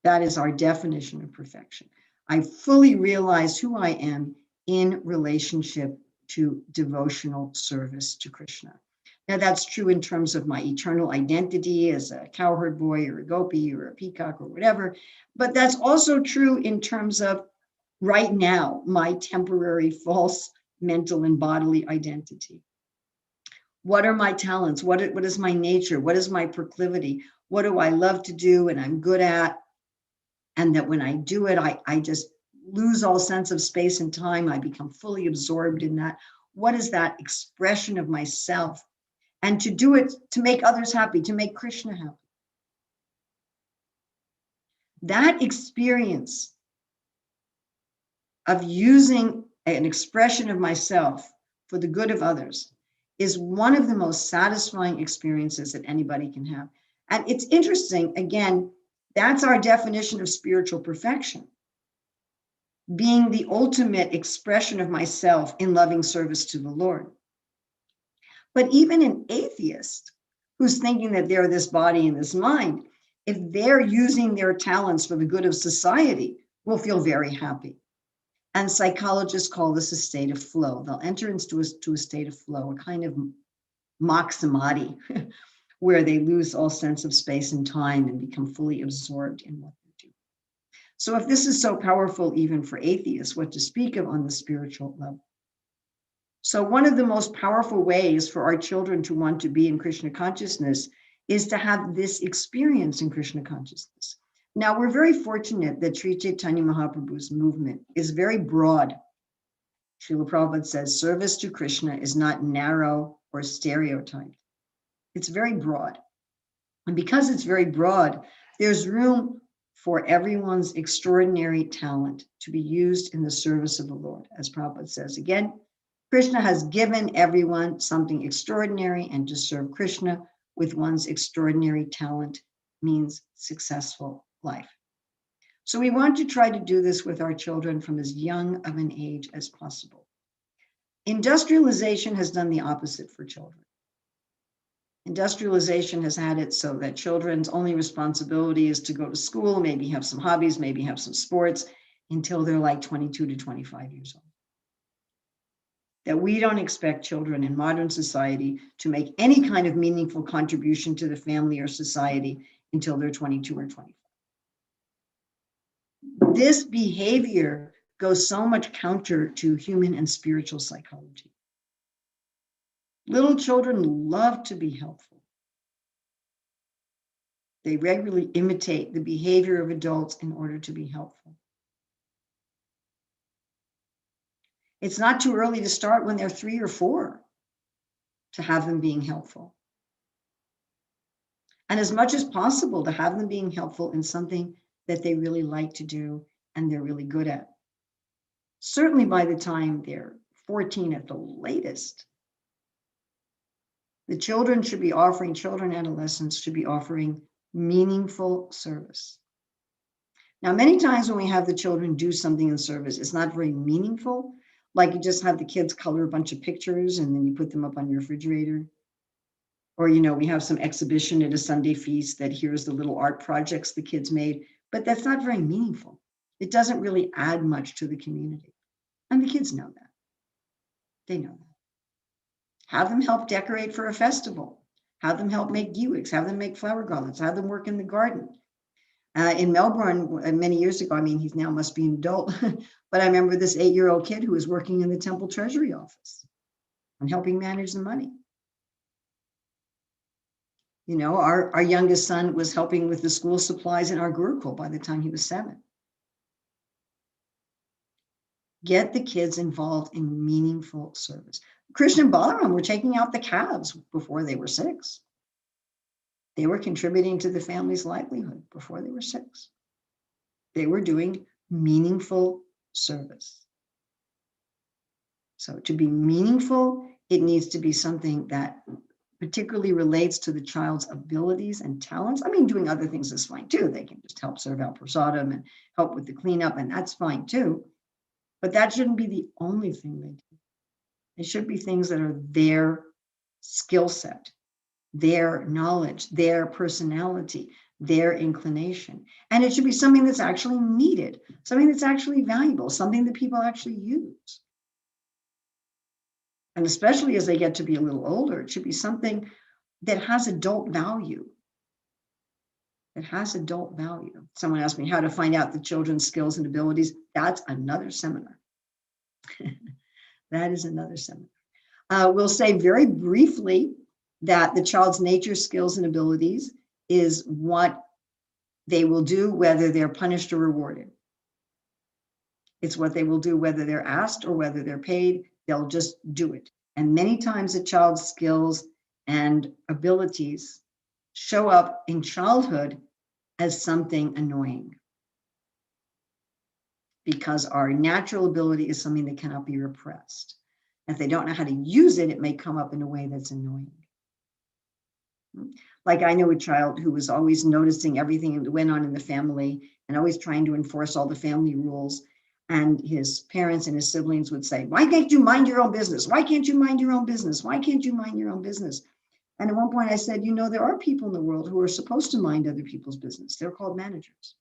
That is our definition of perfection. I fully realize who I am in relationship to devotional service to Krishna. Now that's true in terms of my eternal identity as a cowherd boy or a gopi or a peacock or whatever, but that's also true in terms of right now, my temporary false mental and bodily identity. What are my talents? What is my nature? What is my proclivity? What do I love to do and I'm good at? And that when I do it, I just lose all sense of space and time. I become fully absorbed in that. What is that expression of myself? And to do it to make others happy, to make Krishna happy. That experience of using an expression of myself for the good of others is one of the most satisfying experiences that anybody can have. And it's interesting, again, that's our definition of spiritual perfection. Being the ultimate expression of myself in loving service to the Lord. But even an atheist who's thinking that they're this body and this mind, if they're using their talents for the good of society, will feel very happy. And psychologists call this a state of flow. They'll enter into a state of flow, a kind of mock samadhi, where they lose all sense of space and time and become fully absorbed in what they do. So if this is so powerful even for atheists, what to speak of on the spiritual level? So one of the most powerful ways for our children to want to be in Krishna consciousness is to have this experience in Krishna consciousness. Now, we're very fortunate that Sri Chaitanya Mahaprabhu's movement is very broad. Srila Prabhupada says service to Krishna is not narrow or stereotyped. It's very broad. And because it's very broad, there's room for everyone's extraordinary talent to be used in the service of the Lord. As Prabhupada says again, Krishna has given everyone something extraordinary, and to serve Krishna with one's extraordinary talent means successful life. So we want to try to do this with our children from as young of an age as possible. Industrialization has done the opposite for children. Industrialization has had it so that children's only responsibility is to go to school, maybe have some hobbies, maybe have some sports, until they're like 22 to 25 years old. That we don't expect children in modern society to make any kind of meaningful contribution to the family or society until they're 22 or 25. This behavior goes so much counter to human and spiritual psychology. Little children love to be helpful. They regularly imitate the behavior of adults in order to be helpful. It's not too early to start when they're 3 or 4 to have them being helpful. And as much as possible to have them being helpful in something that they really like to do and they're really good at. Certainly by the time they're 14 at the latest, the children, adolescents should be offering meaningful service. Now, many times when we have the children do something in service, it's not very meaningful. Like you just have the kids color a bunch of pictures and then you put them up on your refrigerator. Or, we have some exhibition at a Sunday feast that here's the little art projects the kids made, but that's not very meaningful. It doesn't really add much to the community. And the kids know that. They know that. Have them help decorate for a festival. Have them help make gewigs. Have them make flower garlands. Have them work in the garden. In Melbourne, many years ago, he now must be an adult, but I remember this 8-year-old kid who was working in the Temple Treasury office and helping manage the money. Our youngest son was helping with the school supplies in our Gurukul by the time he was 7. Get the kids involved in meaningful service. Krishna and Balaram were taking out the calves before they were 6. They were contributing to the family's livelihood before they were 6. They were doing meaningful service. So to be meaningful, it needs to be something that particularly relates to the child's abilities and talents. Doing other things is fine too. They can just help serve out prasadam and help with the cleanup, and that's fine too. But that shouldn't be the only thing they do. It should be things that are their skill set, their knowledge, their personality, their inclination. And it should be something that's actually needed, something that's actually valuable, something that people actually use. And especially as they get to be a little older, it should be something that has adult value. It has adult value. Someone asked me how to find out the children's skills and abilities. That's another seminar. That is another seminar. We'll say very briefly that the child's nature, skills, and abilities is what they will do, whether they're punished or rewarded. It's what they will do, whether they're asked or whether they're paid. They'll just do it. And many times a child's skills and abilities show up in childhood as something annoying, because our natural ability is something that cannot be repressed. If they don't know how to use it, it may come up in a way that's annoying. Like I know a child who was always noticing everything that went on in the family and always trying to enforce all the family rules. And his parents and his siblings would say, "Why can't you mind your own business? Why can't you mind your own business? Why can't you mind your own business?" And at one point I said, there are people in the world who are supposed to mind other people's business. They're called managers.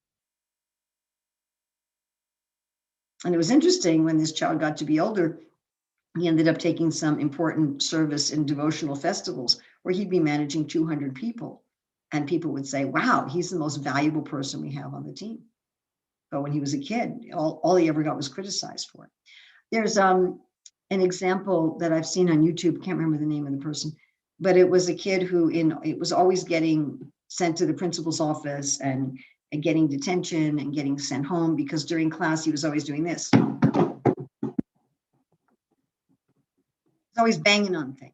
And it was interesting when this child got to be older, he ended up taking some important service in devotional festivals where he'd be managing 200 people. And people would say, "Wow, he's the most valuable person we have on the team." But when he was a kid, all he ever got was criticized for it. There's an example that I've seen on YouTube, can't remember the name of the person, but it was a kid who it was always getting sent to the principal's office and getting detention and getting sent home because during class he was always doing this. He's always banging on things.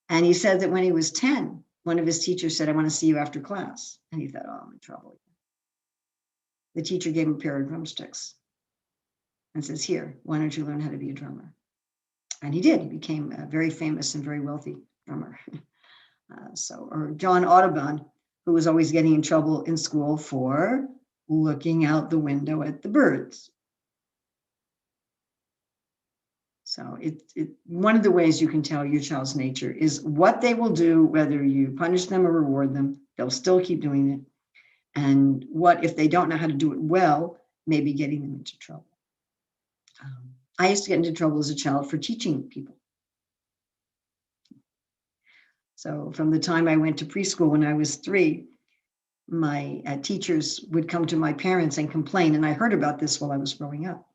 And he said that when he was 10, one of his teachers said, "I want to see you after class." And he thought, "Oh, I'm in trouble." The teacher gave him a pair of drumsticks and says, "Here, why don't you learn how to be a drummer?" And he did. He became a very famous and very wealthy drummer. Or John Audubon who was always getting in trouble in school for looking out the window at the birds. So one of the ways you can tell your child's nature is what they will do, whether you punish them or reward them, they'll still keep doing it. And what if they don't know how to do it well, maybe getting them into trouble. I used to get into trouble as a child for teaching people. So from the time I went to preschool when I was 3, my teachers would come to my parents and complain, and I heard about this while I was growing up.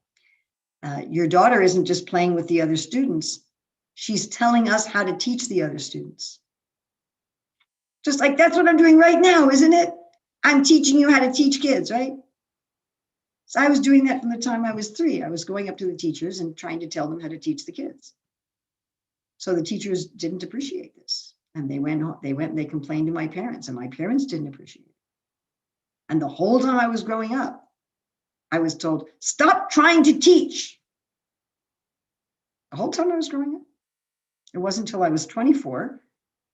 Your daughter isn't just playing with the other students, she's telling us how to teach the other students. Just like that's what I'm doing right now, isn't it? I'm teaching you how to teach kids, right? So I was doing that from the time I was 3. I was going up to the teachers and trying to tell them how to teach the kids. So the teachers didn't appreciate this. And they went and they complained to my parents, and my parents didn't appreciate it. And the whole time I was growing up, I was told, stop trying to teach. The whole time I was growing up. It wasn't until I was 24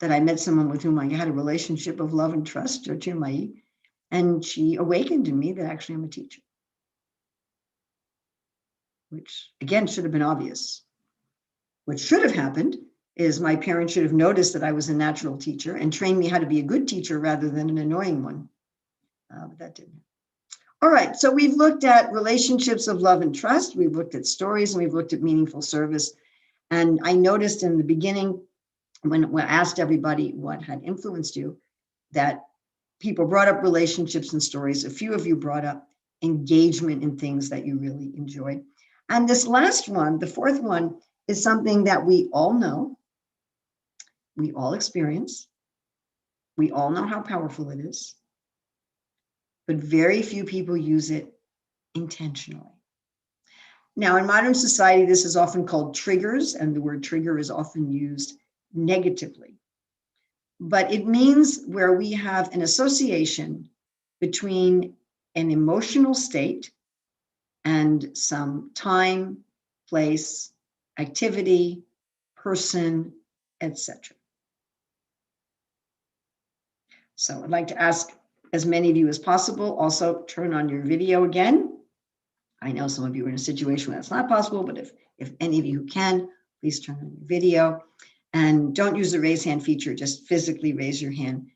that I met someone with whom I had a relationship of love and trust, Urmila, and she awakened in me that actually I'm a teacher. Which again should have been obvious. What should have happened is my parents should have noticed that I was a natural teacher and trained me how to be a good teacher rather than an annoying one. But that didn't. All right, so we've looked at relationships of love and trust. We've looked at stories, and we've looked at meaningful service. And I noticed in the beginning, when I asked everybody what had influenced you, that people brought up relationships and stories. A few of you brought up engagement in things that you really enjoy. And this last one, the fourth one, is something that we all know, we all experience, we all know how powerful it is, but very few people use it intentionally. Now, in modern society, this is often called triggers, and the word trigger is often used negatively. But it means where we have an association between an emotional state and some time, place, activity, person, etc. So I'd like to ask as many of you as possible, also turn on your video again. I know some of you are in a situation where that's not possible, but if any of you who can, please turn on your video. And don't use the raise hand feature, just physically raise your hand.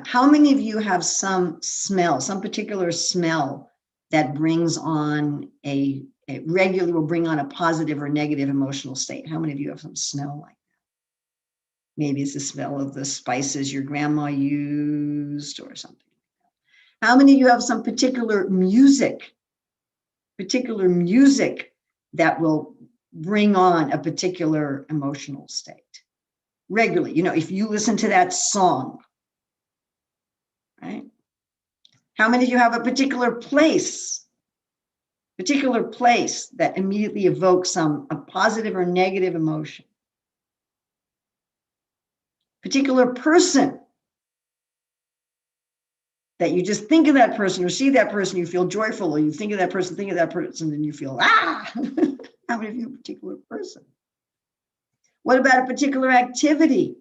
How many of you have some smell, some particular smell that brings on it regularly will bring on a positive or negative emotional state? How many of you have some smell like that? Maybe it's the smell of the spices your grandma used or something. How many of you have some particular music that will bring on a particular emotional state? Regularly, you know, if you listen to that song, right? How many of you have a particular place that immediately evokes a positive or negative emotion? Particular person that you just think of that person or see that person, you feel joyful, or you think of that person, and you feel, ah! How many of you have a particular person? What about a particular activity?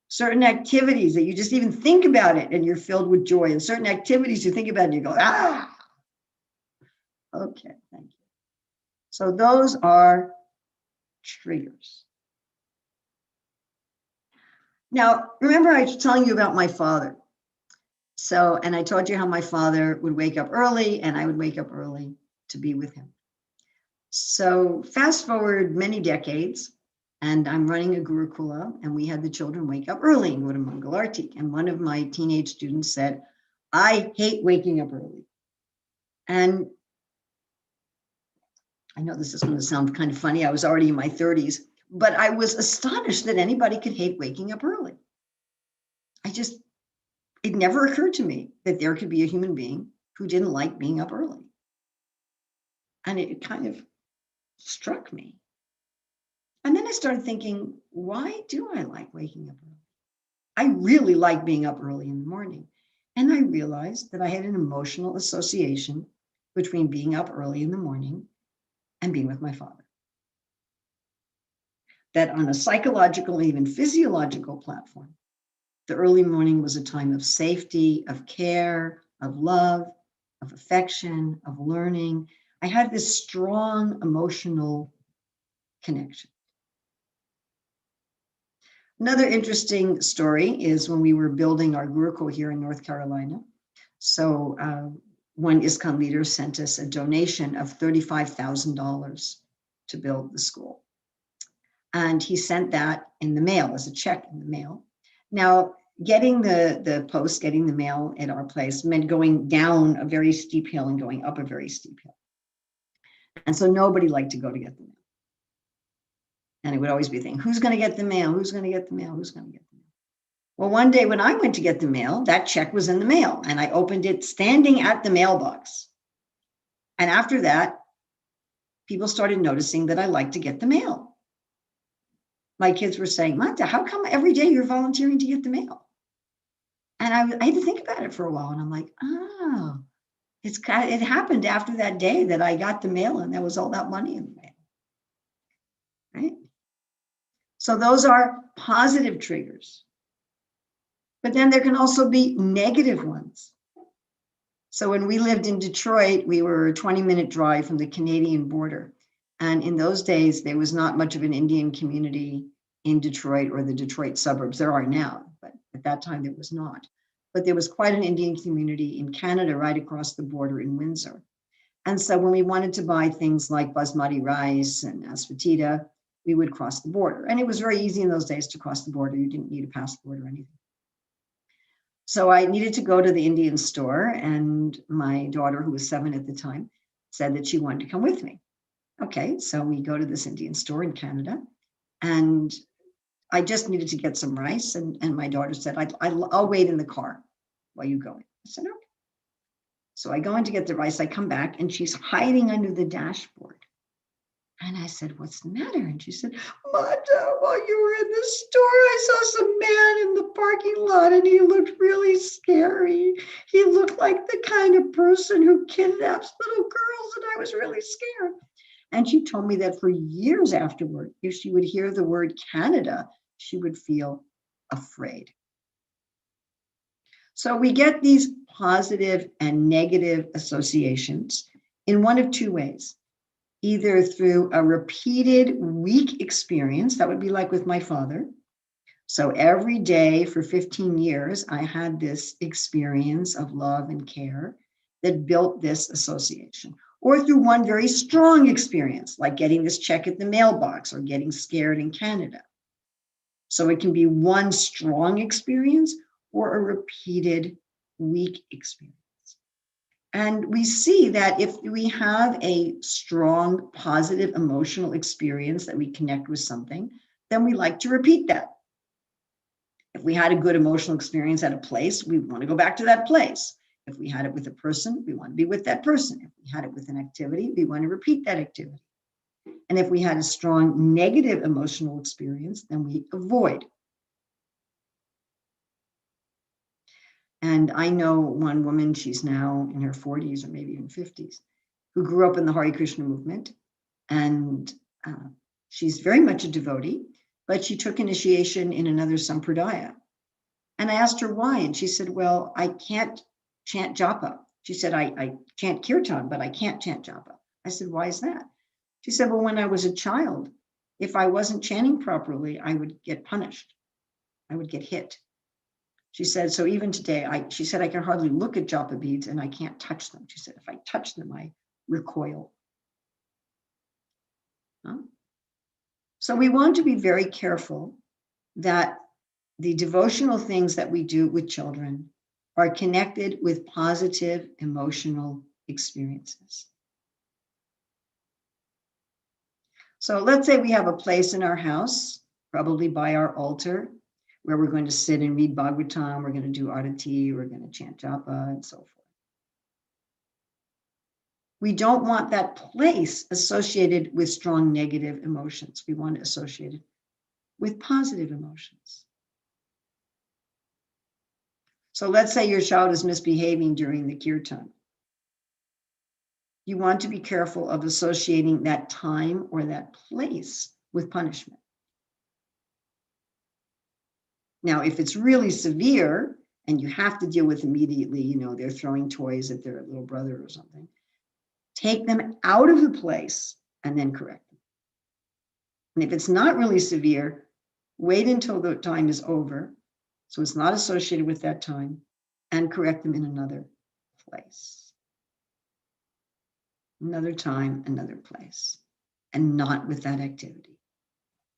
Certain activities that you just even think about it and you're filled with joy, and certain activities you think about and you go, ah! Okay, thank you. So those are triggers. Now, remember I was telling you about my father. So, and I told you how my father would wake up early and I would wake up early to be with him. So fast forward many decades, and I'm running a Gurukula, and we had the children wake up early and go to Mangal Arti. And one of my teenage students said, I hate waking up early. And I know this is going to sound kind of funny. I was already in my 30s, but I was astonished that anybody could hate waking up early. It never occurred to me that there could be a human being who didn't like being up early. And it kind of struck me. And then I started thinking, why do I like waking up early? I really like being up early in the morning. And I realized that I had an emotional association between being up early in the morning and being with my father. That on a psychological, even physiological platform, The early morning was a time of safety, of care, of love, of affection, of learning. I had this strong emotional connection. Another interesting story is when we were building our Gurukul here in North Carolina. So one ISKCON leader sent us a donation of $35,000 to build the school. And he sent that in the mail as a check in the mail. Now, getting the post, getting the mail at our place meant going down a very steep hill and going up a very steep hill. And so nobody liked to go to get the mail. And it would always be a thing, who's going to get the mail? Who's going to get the mail? Who's going to get the mail? Well, one day when I went to get the mail, that check was in the mail and I opened it standing at the mailbox. And after that, people started noticing that I liked to get the mail. My kids were saying, Mata, how come every day you're volunteering to get the mail? And I had to think about it for a while. And I'm like, oh, it happened after that day that I got the mail and there was all that money in the mail. Right? So those are positive triggers. But then there can also be negative ones. So when we lived in Detroit, we were a 20-minute drive from the Canadian border. And in those days, there was not much of an Indian community in Detroit or the Detroit suburbs. There are now, but at that time there was not. But there was quite an Indian community in Canada right across the border in Windsor. And so when we wanted to buy things like basmati rice and asafoetida, we would cross the border. And it was very easy in those days to cross the border. You didn't need a passport or anything. So I needed to go to the Indian store, and my daughter, who was 7 at the time, said that she wanted to come with me. Okay, so we go to this Indian store in Canada, and I just needed to get some rice. And my daughter said, I'll wait in the car while you go in. I said, okay. So I go in to get the rice. I come back, and she's hiding under the dashboard. And I said, what's the matter? And she said, Mata, while you were in the store, I saw some man in the parking lot and he looked really scary. He looked like the kind of person who kidnaps little girls, and I was really scared. And she told me that for years afterward, if she would hear the word Canada, she would feel afraid. So we get these positive and negative associations in one of two ways. Either through a repeated weak experience, that would be like with my father. So every day for 15 years, I had this experience of love and care that built this association. Or through one very strong experience, like getting this check at the mailbox or getting scared in Canada. So it can be one strong experience or a repeated weak experience. And we see that if we have a strong, positive emotional experience that we connect with something, then we like to repeat that. If we had a good emotional experience at a place, we want to go back to that place. If we had it with a person, we want to be with that person. If we had it with an activity, we want to repeat that activity. And if we had a strong negative emotional experience, then we avoid. And I know one woman, she's now in her 40s or maybe even 50s, who grew up in the Hare Krishna movement. And she's very much a devotee, but she took initiation in another sampradaya. And I asked her why. And she said, well, I can't chant japa. She said, I chant kirtan, but I can't chant japa. I said, why is that? She said, well, when I was a child, if I wasn't chanting properly, I would get punished. I would get hit. She said, so even today, she said, I can hardly look at japa beads and I can't touch them. She said, if I touch them, I recoil. Huh? So we want to be very careful that the devotional things that we do with children are connected with positive emotional experiences. So let's say we have a place in our house, probably by our altar, where we're going to sit and read Bhagavatam, we're going to do arati, we're going to chant japa, and so forth. We don't want that place associated with strong negative emotions. We want it associated with positive emotions. So let's say your child is misbehaving during the kirtan. You want to be careful of associating that time or that place with punishment. Now, if it's really severe and you have to deal with immediately, you know, they're throwing toys at their little brother or something, take them out of the place and then correct them. And if it's not really severe, wait until the time is over, so it's not associated with that time, and correct them in another place. Another time, another place, and not with that activity.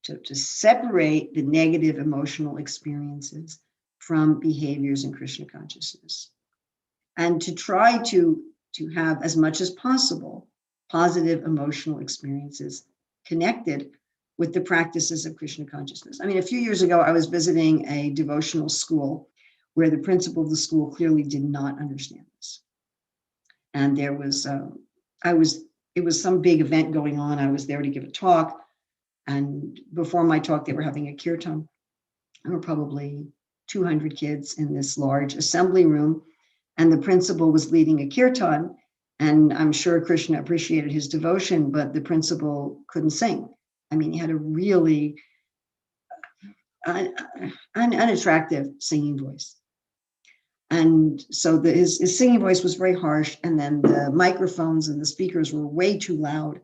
To separate the negative emotional experiences from behaviors in Krishna consciousness, and to try to have as much as possible positive emotional experiences connected with the practices of Krishna consciousness. I mean, a few years ago, I was visiting a devotional school where the principal of the school clearly did not understand this. And there was, it was some big event going on. I was there to give a talk. And before my talk, they were having a kirtan. There were probably 200 kids in this large assembly room. And the principal was leading a kirtan. And I'm sure Krishna appreciated his devotion, but the principal couldn't sing. I mean, he had a really unattractive singing voice. And so his singing voice was very harsh. And then the microphones and the speakers were way too loud.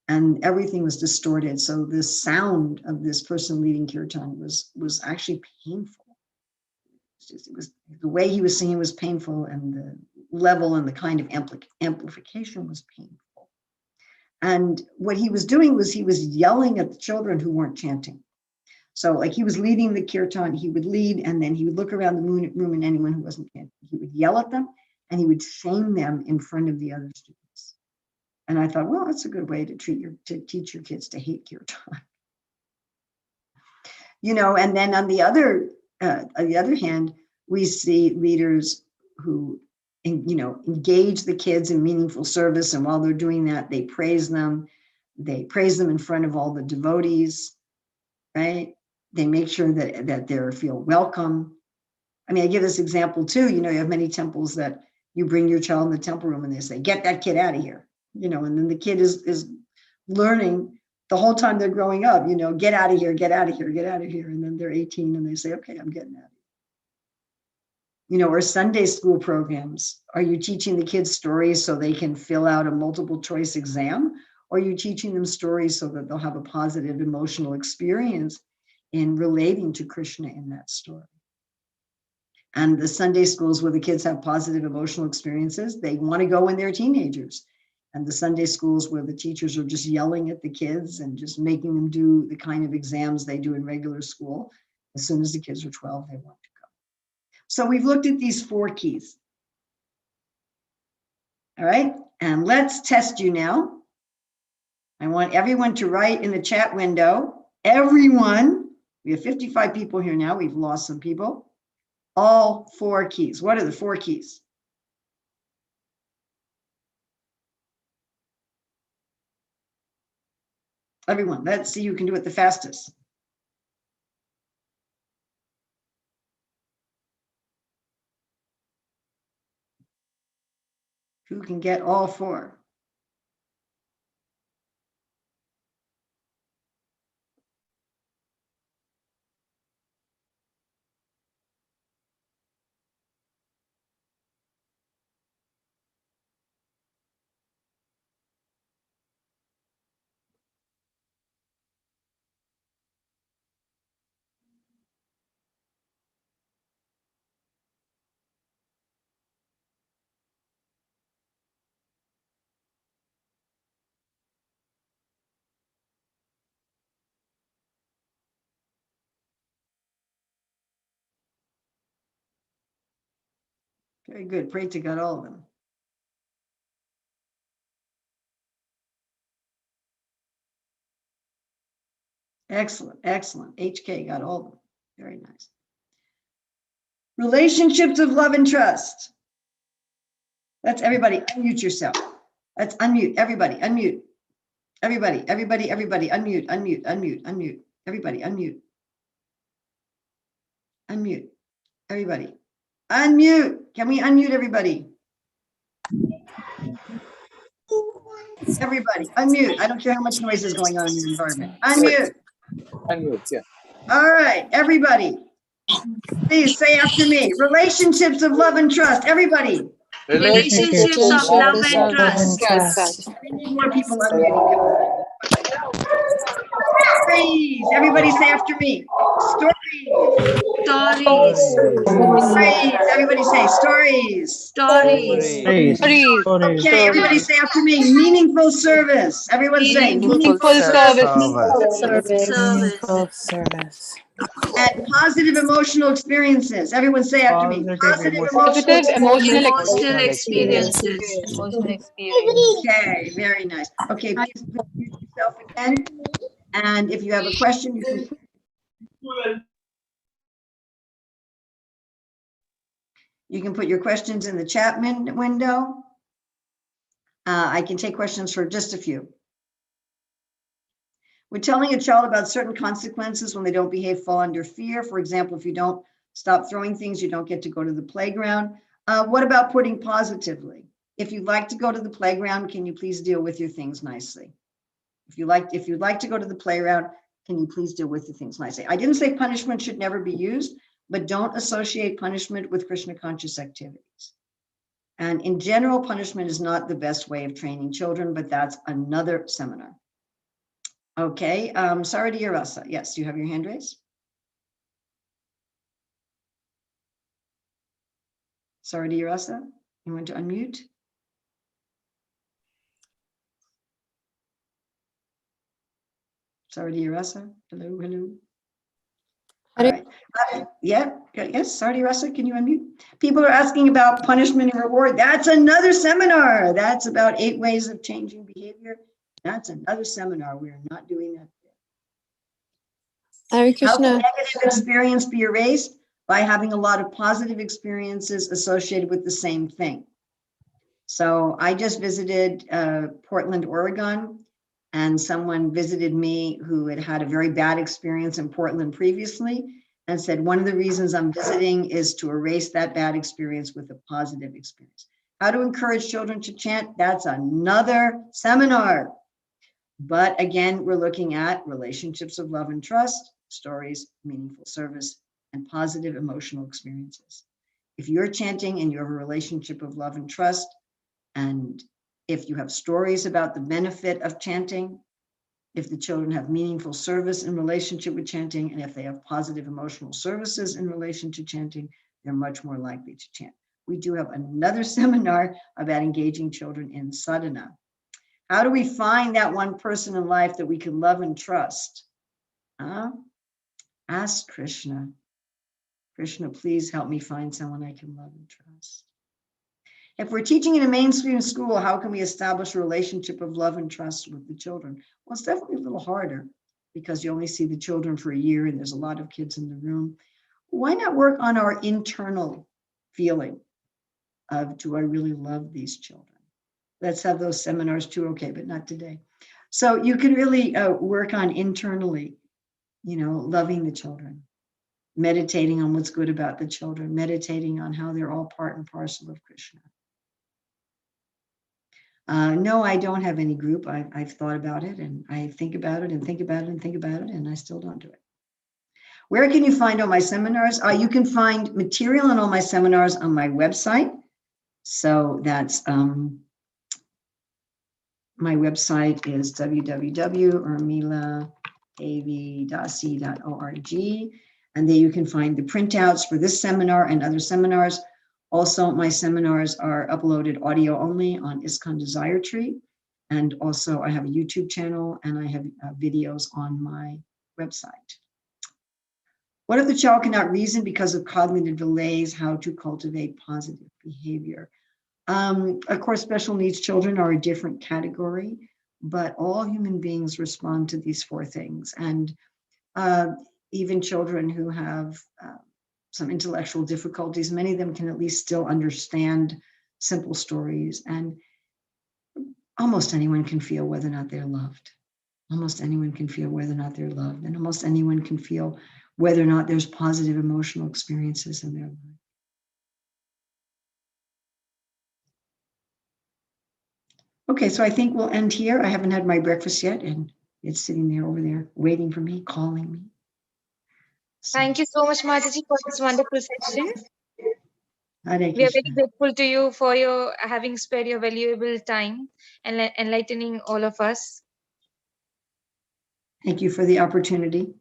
And everything was distorted. So the sound of this person leading kirtan was actually painful. It was the way he was singing was painful, and the level and the kind of amplification was painful. And what he was doing was he was yelling at the children who weren't chanting. So like he was leading the kirtan, he would lead, and then he would look around the room and anyone who wasn't chanting, he would yell at them and he would shame them in front of the other students. And I thought, well, that's a good way to teach your kids to hate kirtan. You know, and then on the other hand, we see leaders who, engage the kids in meaningful service, and while they're doing that, they praise them. They praise them in front of all the devotees, right? They make sure that they feel welcome. I mean, I give this example too. You know, you have many temples that you bring your child in the temple room and they say, "Get that kid out of here." You know, and then the kid is learning the whole time they're growing up, you know, get out of here, get out of here, get out of here. And then they're 18 and they say, okay, I'm getting out of here. You know, or Sunday school programs. Are you teaching the kids stories so they can fill out a multiple choice exam? Or are you teaching them stories so that they'll have a positive emotional experience in relating to Krishna in that story? And the Sunday schools where the kids have positive emotional experiences, they want to go when they're teenagers. And the Sunday schools where the teachers are just yelling at the kids and just making them do the kind of exams they do in regular school, as soon as the kids are 12, they want to go. So we've looked at these 4 keys. All right, and let's test you now. I want everyone to write in the chat window, everyone, we have 55 people here now, we've lost some people, all 4 keys. What are the 4 keys? Everyone, let's see who can do it the fastest. Who can get all 4? Very good. Preta got all of them. Excellent, excellent. HK got all of them. Very nice. Relationships of love and trust. Let's everybody unmute yourself. Let's unmute. Everybody, unmute. Everybody, unmute, unmute. Everybody, unmute. Unmute. Everybody. Unmute. Can we unmute everybody? Everybody, unmute. I don't care how much noise is going on in your environment. Unmute. Unmute, yeah. All right, everybody. Please say after me. Relationships of love and trust. Everybody. Relationships of love and trust. We need more people unmuted. Stories. Everybody say after me. Stories. Stories. Stories. Everybody say stories. Stories. Okay, everybody say after me. Meaningful service. Everyone say Meaningful Service. and positive emotional experiences. Everyone say after me. Positive emotional Positive emotional Emotional experience. experiences. Okay, very nice. Okay, please mute yourself again. And if you have a question, you can put your questions in the chat window. I can take questions for just a few. We're telling a child about certain consequences when they don't behave, fall under fear. For example, if you don't stop throwing things, you don't get to go to the playground. What about putting positively? If you'd like to go to the playground, can you please deal with your things nicely? If you'd like to go to the playground, can you please deal with your things nicely? I didn't say punishment should never be used, but don't associate punishment with Krishna conscious activities. And in general, punishment is not the best way of training children, but that's another seminar. Okay, Saradi Rasa. Yes, you have your hand raised. Saradi Rasa, you want to unmute? Saradi Rasa, hello, hello. All right. Yeah, yes, Saradi Rasa, can you unmute? People are asking about punishment and reward. That's another seminar. That's about 8 ways of changing behavior. That's another seminar. We are not doing that. How can negative experience be erased? By having a lot of positive experiences associated with the same thing. So I just visited Portland, Oregon, and someone visited me who had had a very bad experience in Portland previously and said, one of the reasons I'm visiting is to erase that bad experience with a positive experience. How to encourage children to chant? That's another seminar. But again, we're looking at relationships of love and trust, stories, meaningful service, and positive emotional experiences. If you're chanting and you have a relationship of love and trust, and if you have stories about the benefit of chanting, if the children have meaningful service in relationship with chanting, and if they have positive emotional services in relation to chanting, they're much more likely to chant. We do have another seminar about engaging children in sadhana. How do we find that one person in life that we can love and trust? Ask Krishna. Krishna, please help me find someone I can love and trust. If we're teaching in a mainstream school, how can we establish a relationship of love and trust with the children? Well, it's definitely a little harder because you only see the children for a year and there's a lot of kids in the room. Why not work on our internal feeling of, do I really love these children? Let's have those seminars too, okay, but not today. So you can really work on internally, loving the children, meditating on what's good about the children, meditating on how they're all part and parcel of Krishna. No, I don't have any group. I've thought about it and I think about it and think about it and think about it, and I still don't do it. Where can you find all my seminars? You can find material on all my seminars on my website. So that's my website is www.urmiladasi.org. And there you can find the printouts for this seminar and other seminars. Also, my seminars are uploaded audio only on ISKCON Desire Tree. And also I have a YouTube channel and I have videos on my website. What if the child cannot reason because of cognitive delays? How to cultivate positive behavior? Of course, special needs children are a different category, but all human beings respond to these 4 things. And even children who have some intellectual difficulties, many of them can at least still understand simple stories. And almost anyone can feel whether or not they're loved. Almost anyone can feel whether or not they're loved. And almost anyone can feel whether or not there's positive emotional experiences in their life. Okay, so I think we'll end here. I haven't had my breakfast yet, and it's sitting there over there waiting for me, calling me. Thank you so much, Mataji, for this wonderful session. Hare We are Krishna. very grateful to you for your having spared your valuable time and enlightening all of us. Thank you for the opportunity.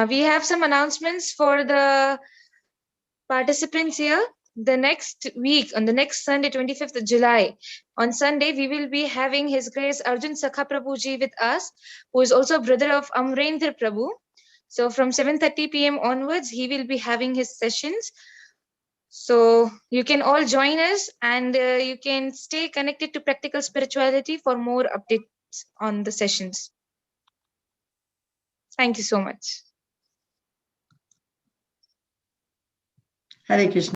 We have some announcements for the participants here. The next week, on the next Sunday, 25th of July, on Sunday, we will be having His Grace Arjun Sakha Prabhuji with us, who is also a brother of Amrendra Prabhu. So from 7:30 p.m. onwards, he will be having his sessions. So you can all join us, and you can stay connected to Practical Spirituality for more updates on the sessions. Thank you so much. Hare Krishna.